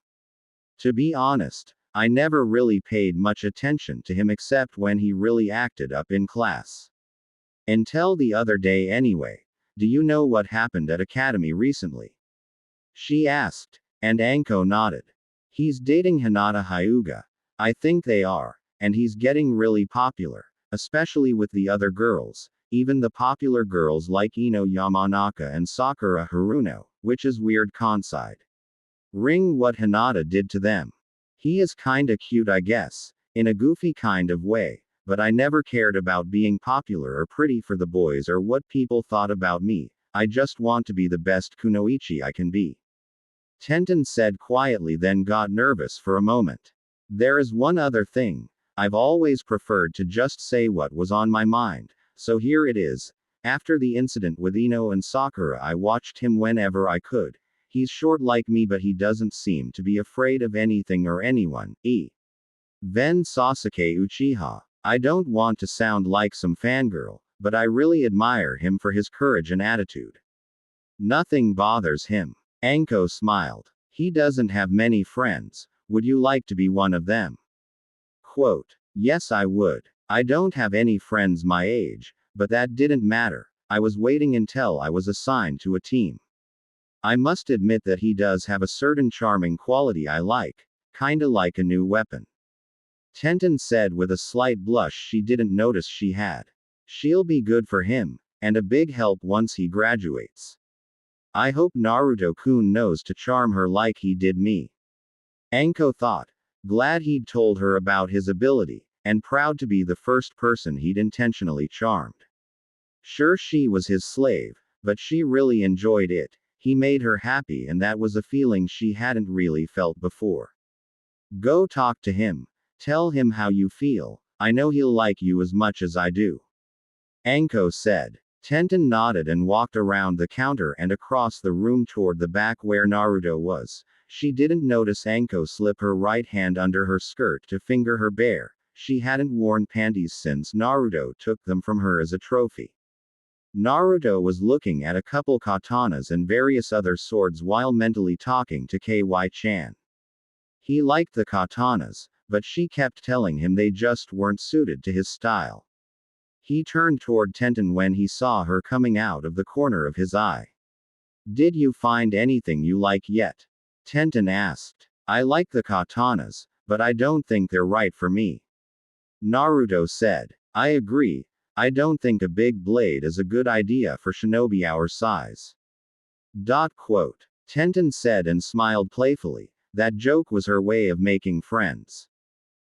To be honest, I never really paid much attention to him except when he really acted up in class. Until the other day anyway. Do you know what happened at Academy recently? She asked, and Anko nodded. He's dating Hinata Hyuga. I think they are, and he's getting really popular, especially with the other girls, even the popular girls like Ino Yamanaka and Sakura Haruno, which is weird Kansai. Ring what Hinata did to them. He is kinda cute, I guess, in a goofy kind of way, but I never cared about being popular or pretty for the boys or what people thought about me. I just want to be the best kunoichi I can be. Tenten said quietly, then got nervous for a moment. There is one other thing. I've always preferred to just say what was on my mind, so here it is. After the incident with Ino and Sakura, I watched him whenever I could. He's short like me, but he doesn't seem to be afraid of anything or anyone. Then Sasuke Uchiha. I don't want to sound like some fangirl, but I really admire him for his courage and attitude. Nothing bothers him. Anko smiled. He doesn't have many friends. Would you like to be one of them? Quote. Yes, I would. I don't have any friends my age, but that didn't matter. I was waiting until I was assigned to a team. I must admit that he does have a certain charming quality I like, kinda like a new weapon. Tenten said with a slight blush she didn't notice she had. She'll be good for him, and a big help once he graduates. I hope Naruto-kun knows to charm her like he did me. Anko thought. Glad he'd told her about his ability, and proud to be the first person he'd intentionally charmed. Sure, she was his slave, but she really enjoyed it. He made her happy, and that was a feeling she hadn't really felt before. Go talk to him. Tell him how you feel. I know he'll like you as much as I do. Anko said. Tenten nodded and walked around the counter and across the room toward the back where Naruto was. She didn't notice Anko slip her right hand under her skirt to finger her bare. She hadn't worn panties since Naruto took them from her as a trophy. Naruto was looking at a couple katanas and various other swords while mentally talking to KY-chan. He liked the katanas, but she kept telling him they just weren't suited to his style. He turned toward Tenten when he saw her coming out of the corner of his eye. Did you find anything you like yet? Tenten asked. I like the katanas, but I don't think they're right for me. Naruto said. I agree. I don't think a big blade is a good idea for shinobi our size. Quote. Tenten said and smiled playfully. That joke was her way of making friends.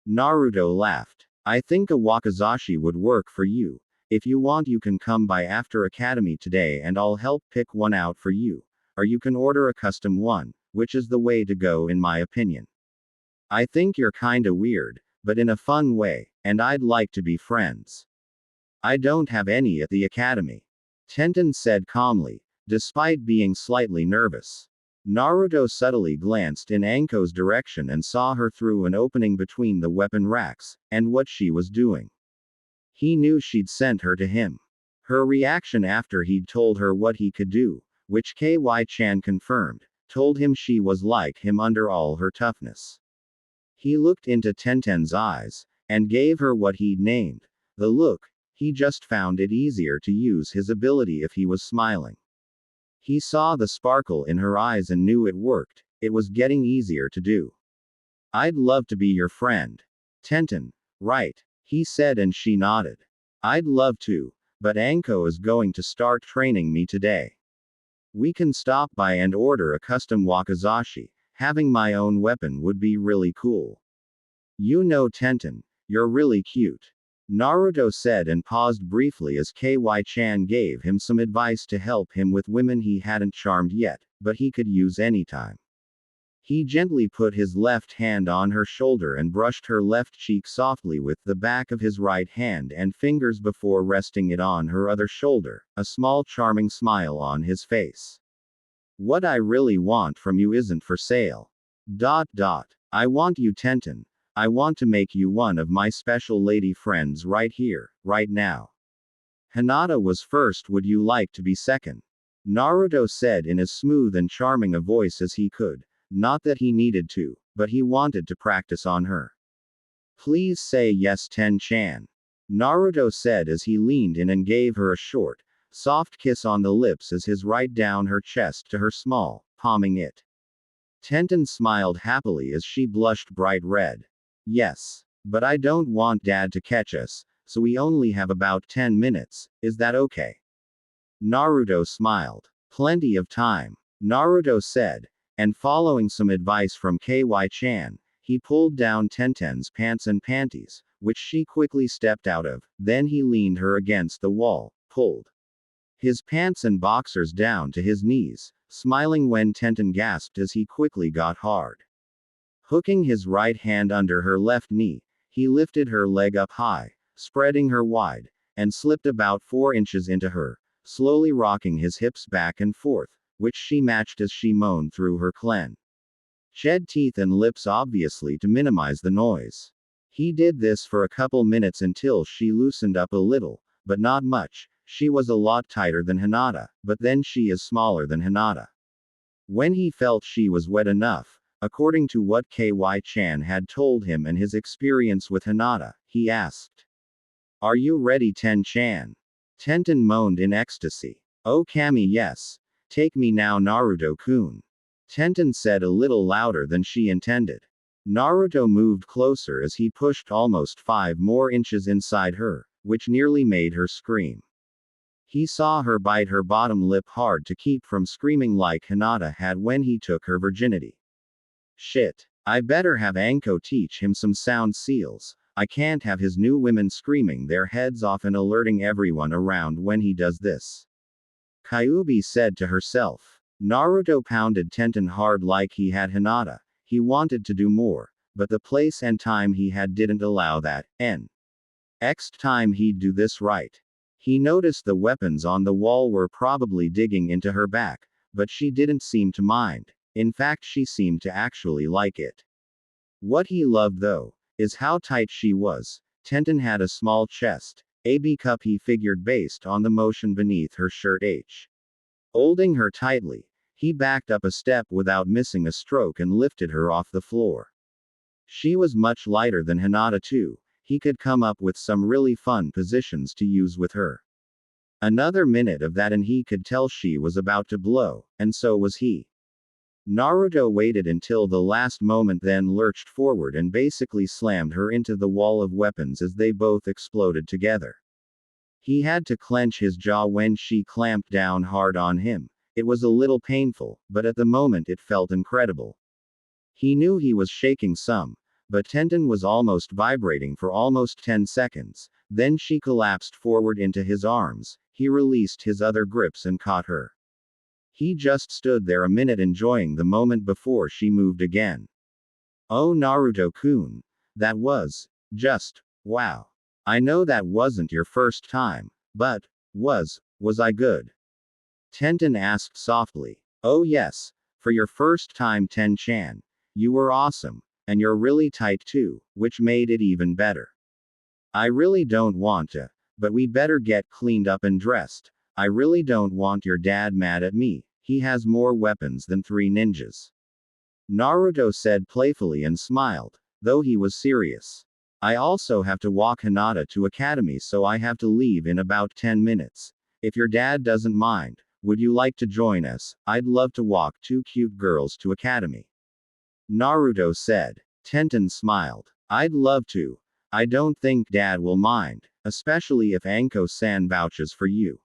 Naruto laughed. I think a wakizashi would work for you. If you want, you can come by after academy today and I'll help pick one out for you. Or you can order a custom one, which is the way to go in my opinion. I think you're kinda weird, but in a fun way, and I'd like to be friends. I don't have any at the academy. Tenten said calmly, despite being slightly nervous. Naruto subtly glanced in Anko's direction and saw her through an opening between the weapon racks, and what she was doing. He knew she'd sent her to him. Her reaction after he'd told her what he could do, which KY-chan confirmed, told him she was like him under all her toughness. He looked into Tenten's eyes, and gave her what he'd named. The look, he just found it easier to use his ability if he was smiling. He saw the sparkle in her eyes and knew it worked. It was getting easier to do. I'd love to be your friend. Tenten. Right. He said and she nodded. I'd love to, but Anko is going to start training me today. We can stop by and order a custom wakizashi. Having my own weapon would be really cool. You know Tenten, you're really cute. Naruto said and paused briefly as KY-chan gave him some advice to help him with women he hadn't charmed yet, but he could use anytime. He gently put his left hand on her shoulder and brushed her left cheek softly with the back of his right hand and fingers before resting it on her other shoulder, a small charming smile on his face. What I really want from you isn't for sale. I want you, Tenten. I want to make you one of my special lady friends right here, right now. Hinata was first, would you like to be second? Naruto said in as smooth and charming a voice as he could, not that he needed to, but he wanted to practice on her. Please say yes, Ten-chan. Naruto said as he leaned in and gave her a short, soft kiss on the lips as his right down her chest to her small, palming it. Tenten smiled happily as she blushed bright red. Yes. But I don't want Dad to catch us, so we only have about 10 minutes, is that okay? Naruto smiled. Plenty of time. Naruto said. And following some advice from KY-chan, he pulled down Tenten's pants and panties, which she quickly stepped out of. Then he leaned her against the wall, pulled his pants and boxers down to his knees, smiling when Tenten gasped as he quickly got hard. Hooking his right hand under her left knee, he lifted her leg up high, spreading her wide, and slipped about 4 inches into her, slowly rocking his hips back and forth, which she matched as she moaned through her clenched teeth and lips, obviously to minimize the noise. He did this for a couple minutes until she loosened up a little, but not much. She was a lot tighter than Hinata, but then she is smaller than Hinata. When he felt she was wet enough, according to what KY-chan had told him and his experience with Hinata, he asked, "Are you ready, Ten-chan?" Tenten moaned in ecstasy. "Oh Kami, yes. Take me now, Naruto-kun." Tenten said a little louder than she intended. Naruto moved closer as he pushed almost 5 more inches inside her, which nearly made her scream. He saw her bite her bottom lip hard to keep from screaming like Hinata had when he took her virginity. Shit. I better have Anko teach him some sound seals. I can't have his new women screaming their heads off and alerting everyone around when he does this. Kyuubi said to herself. Naruto pounded Tenten hard like he had Hinata. He wanted to do more, but the place and time he had didn't allow that. Next time he'd do this right. He noticed the weapons on the wall were probably digging into her back, but she didn't seem to mind. In fact, she seemed to actually like it. What he loved, though, is how tight she was. Tenten had a small chest, a B cup he figured based on the motion beneath her shirt. Holding her tightly, he backed up a step without missing a stroke and lifted her off the floor. She was much lighter than Hinata too. He could come up with some really fun positions to use with her. Another minute of that and he could tell she was about to blow, and so was he. Naruto waited until the last moment, then lurched forward and basically slammed her into the wall of weapons as they both exploded together. He had to clench his jaw when she clamped down hard on him. It was a little painful, but at the moment it felt incredible. He knew he was shaking some, but Tenten was almost vibrating for almost 10 seconds. Then she collapsed forward into his arms. He released his other grips and caught her. He just stood there a minute enjoying the moment before she moved again. Oh Naruto-kun. That was just wow. I know that wasn't your first time, but was I good? Tenten asked softly. Oh yes, for your first time, Ten-chan. You were awesome, and you're really tight too, which made it even better. I really don't want to, but we better get cleaned up and dressed. I really don't want your dad mad at me. He has more weapons than 3 ninjas. Naruto said playfully and smiled, though he was serious. I also have to walk Hinata to academy, so I have to leave in about 10 minutes. If your dad doesn't mind, would you like to join us? I'd love to walk 2 cute girls to academy. Naruto said. Tenten smiled. I'd love to. I don't think dad will mind, especially if Anko-san vouches for you.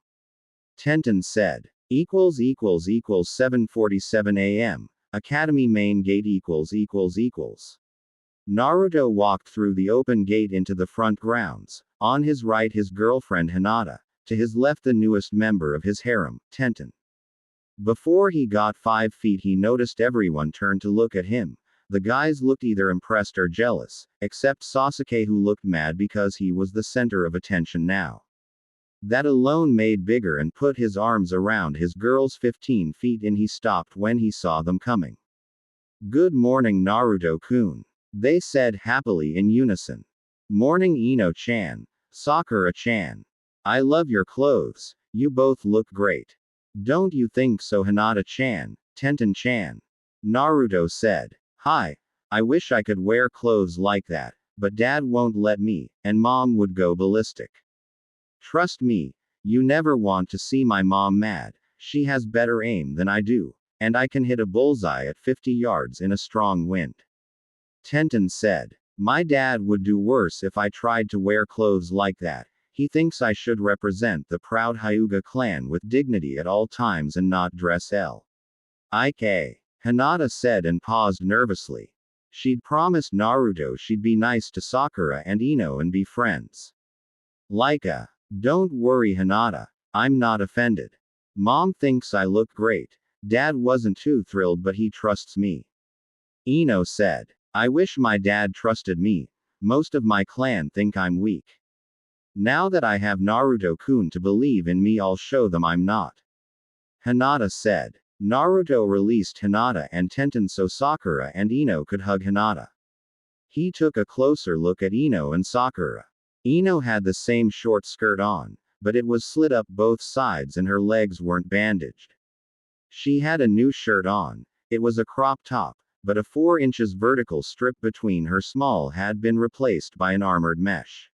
Tenten said. == 7:47 a.m. Academy main gate == Naruto walked through the open gate into the front grounds. On his right his girlfriend Hinata, to his left the newest member of his harem, Tenten. Before he got 5 feet he noticed everyone turned to look at him. The guys looked either impressed or jealous, except Sasuke, who looked mad because he was the center of attention now. That alone made bigger and put his arms around his girls 15 feet in. He stopped when he saw them coming. Good morning, Naruto-kun. They said happily in unison. Morning, Ino-chan. Sakura-chan. I love your clothes. You both look great. Don't you think so, Hinata-chan? Tenten-chan. Naruto said. Hi. I wish I could wear clothes like that, but dad won't let me, and mom would go ballistic. Trust me, you never want to see my mom mad. She has better aim than I do, and I can hit a bullseye at 50 yards in a strong wind. Tenten said. My dad would do worse if I tried to wear clothes like that. He thinks I should represent the proud Hyuga clan with dignity at all times and not dress like Hinata said and paused nervously. She'd promised Naruto she'd be nice to Sakura and Ino and be friends. Don't worry Hinata. I'm not offended. Mom thinks I look great. Dad wasn't too thrilled but he trusts me. Ino said. I wish my dad trusted me. Most of my clan think I'm weak. Now that I have Naruto-kun to believe in me I'll show them I'm not. Hinata said. Naruto released Hinata and Tenten so Sakura and Ino could hug Hinata. He took a closer look at Ino and Sakura. Ino had the same short skirt on, but it was slit up both sides and her legs weren't bandaged. She had a new shirt on. It was a crop top, but a 4 inches vertical strip between her small had been replaced by an armored mesh.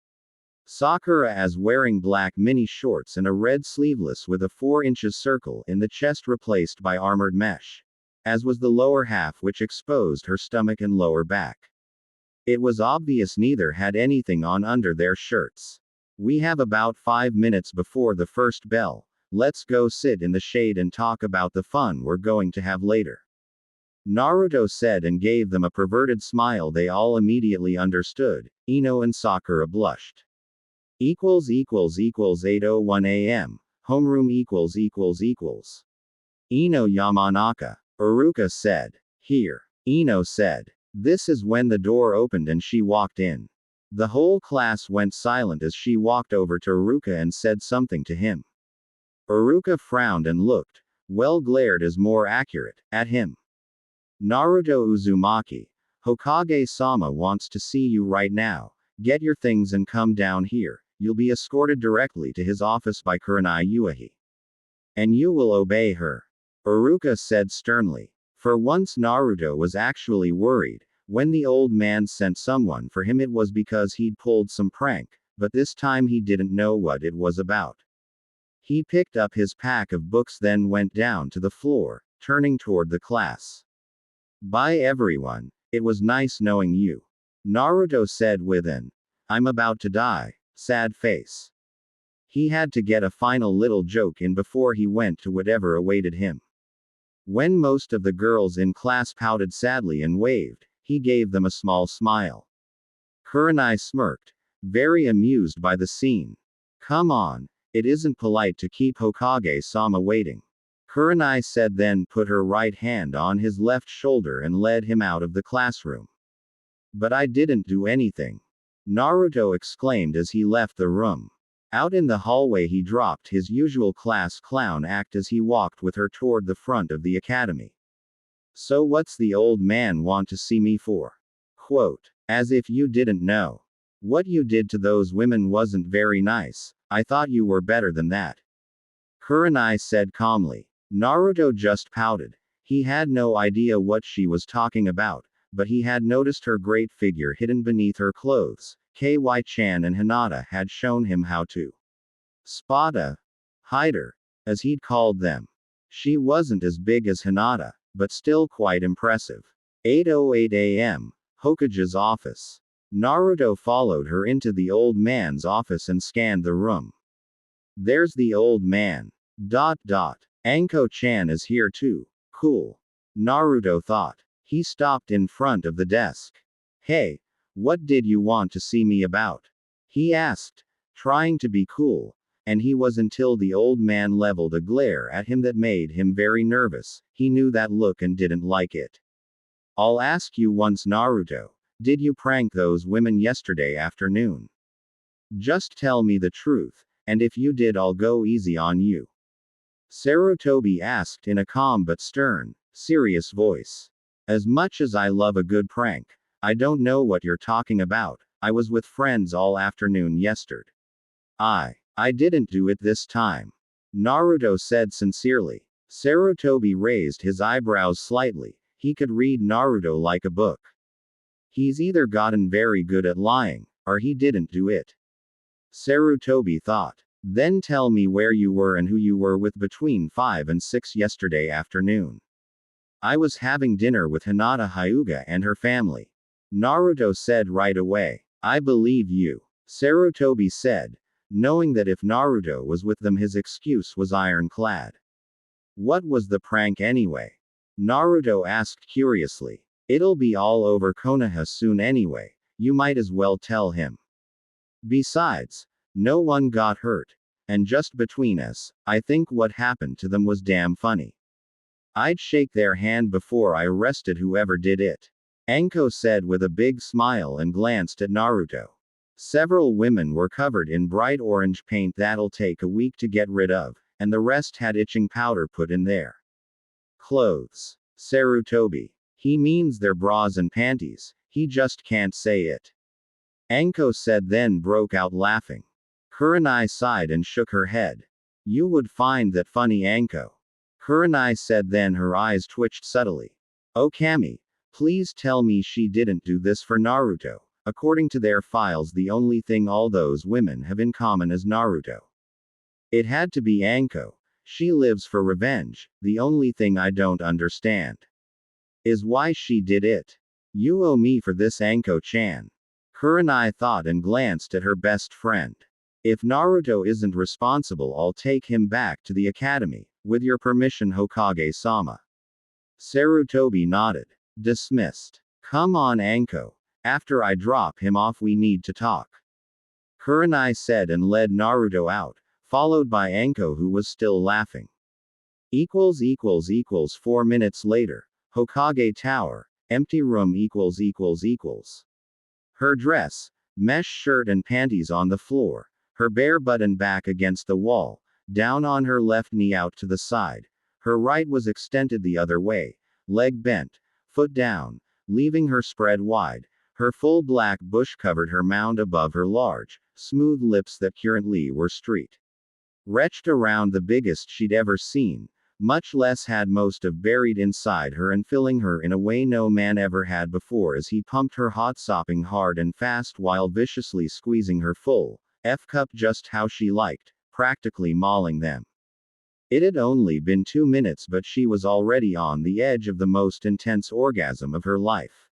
Sakura as wearing black mini shorts and a red sleeveless with a 4 inches circle in the chest replaced by armored mesh. As was the lower half which exposed her stomach and lower back. It was obvious neither had anything on under their shirts. We have about 5 minutes before the first bell. Let's go sit in the shade and talk about the fun we're going to have later. Naruto said and gave them a perverted smile they all immediately understood. Ino and Sakura blushed. == 8:01 a.m. Homeroom == Ino Yamanaka. Uruka said. Here. Ino said. This is when the door opened and she walked in. The whole class went silent as she walked over to Uruka and said something to him. Uruka frowned and looked, well glared is more accurate, at him. Naruto Uzumaki. Hokage-sama wants to see you right now. Get your things and come down here. You'll be escorted directly to his office by Kurenai Uehi. And you will obey her. Uruka said sternly. For once Naruto was actually worried. When the old man sent someone for him it was because he'd pulled some prank, but this time he didn't know what it was about. He picked up his pack of books then went down to the floor, turning toward the class. Bye everyone, it was nice knowing you. Naruto said with an I'm about to die sad face. He had to get a final little joke in before he went to whatever awaited him. When most of the girls in class pouted sadly and waved, he gave them a small smile. Kurenai smirked, very amused by the scene. Come on, it isn't polite to keep Hokage-sama waiting. Kurenai said then put her right hand on his left shoulder and led him out of the classroom. But I didn't do anything. Naruto exclaimed as he left the room. Out in the hallway he dropped his usual class clown act as he walked with her toward the front of the academy. So what's the old man want to see me for? Quote. As if you didn't know. What you did to those women wasn't very nice. I thought you were better than that. Kurenai said calmly. Naruto just pouted. He had no idea what she was talking about, but he had noticed her great figure hidden beneath her clothes. KY-chan and Hinata had shown him how to spot a hider, as he'd called them. She wasn't as big as Hinata, but still quite impressive. 8:08 a.m. Hokage's office. Naruto followed her into the old man's office and scanned the room. There's the old man. Anko-chan is here too. Cool. Naruto thought. He stopped in front of the desk. Hey, what did you want to see me about? He asked, trying to be cool, and he was until the old man leveled a glare at him that made him very nervous. He knew that look and didn't like it. I'll ask you once Naruto, did you prank those women yesterday afternoon? Just tell me the truth, and if you did I'll go easy on you. Sarutobi asked in a calm but stern, serious voice. As much as I love a good prank, I don't know what you're talking about. I was with friends all afternoon yesterday. I didn't do it this time. Naruto said sincerely. Sarutobi raised his eyebrows slightly. He could read Naruto like a book. He's either gotten very good at lying, or he didn't do it. Sarutobi thought. Then tell me where you were and who you were with between 5 and 6 yesterday afternoon. I was having dinner with Hinata Hyuga and her family. Naruto said right away. I believe you. Sarutobi said, knowing that if Naruto was with them his excuse was ironclad. What was the prank anyway? Naruto asked curiously. It'll be all over Konoha soon anyway, you might as well tell him. Besides, no one got hurt. And just between us, I think what happened to them was damn funny. I'd shake their hand before I arrested whoever did it. Anko said with a big smile and glanced at Naruto. Several women were covered in bright orange paint that'll take a week to get rid of, and the rest had itching powder put in their clothes. Sarutobi. He means their bras and panties, he just can't say it. Anko said, then broke out laughing. Kurenai sighed and shook her head. You would find that funny, Anko. Kurenai said, then her eyes twitched subtly. Oh Kami, please tell me she didn't do this for Naruto. According to their files, the only thing all those women have in common is Naruto. It had to be Anko. She lives for revenge. The only thing I don't understand is why she did it. You owe me for this, Anko-chan. Kurenai thought and glanced at her best friend. If Naruto isn't responsible, I'll take him back to the academy. With your permission, Hokage-sama. Sarutobi nodded. Dismissed. Come on, Anko. After I drop him off, we need to talk. Kurenai said and led Naruto out, followed by Anko, who was still laughing. 4 minutes later. Hokage Tower. Empty room. Her dress, mesh shirt and panties on the floor. Her bare butt and back against the wall, down on her left knee out to the side. Her right was extended the other way, leg bent, foot down, leaving her spread wide. Her full black bush covered her mound above her large, smooth lips that currently were stretched around the biggest she'd ever seen, much less had most of buried inside her and filling her in a way no man ever had before as he pumped her hot, sopping hard and fast while viciously squeezing her full F-cup just how she liked, practically mauling them. It had only been 2 minutes, but she was already on the edge of the most intense orgasm of her life.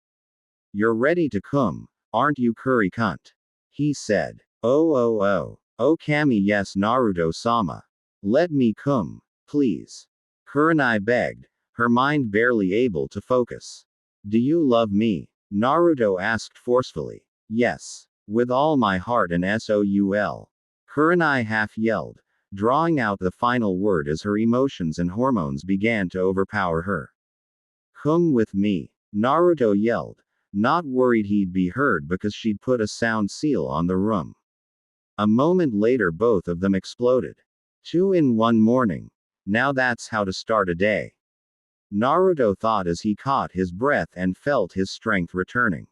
You're ready to come, aren't you, curry cunt? He said. Oh Kami, yes, Naruto-sama. Let me come, please. Kurenai begged, her mind barely able to focus. Do you love me? Naruto asked forcefully. Yes. With all my heart and soul. Kurenai half yelled, drawing out the final word as her emotions and hormones began to overpower her. Come with me, Naruto yelled, not worried he'd be heard because she'd put a sound seal on the room. A moment later, both of them exploded. 2 in 1 morning. Now that's how to start a day. Naruto thought as he caught his breath and felt his strength returning.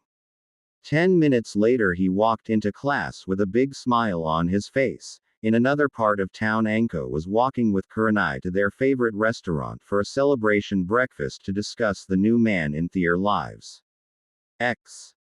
10 minutes later, he walked into class with a big smile on his face. In another part of town, Anko was walking with Kurenai to their favorite restaurant for a celebration breakfast to discuss the new man in their lives.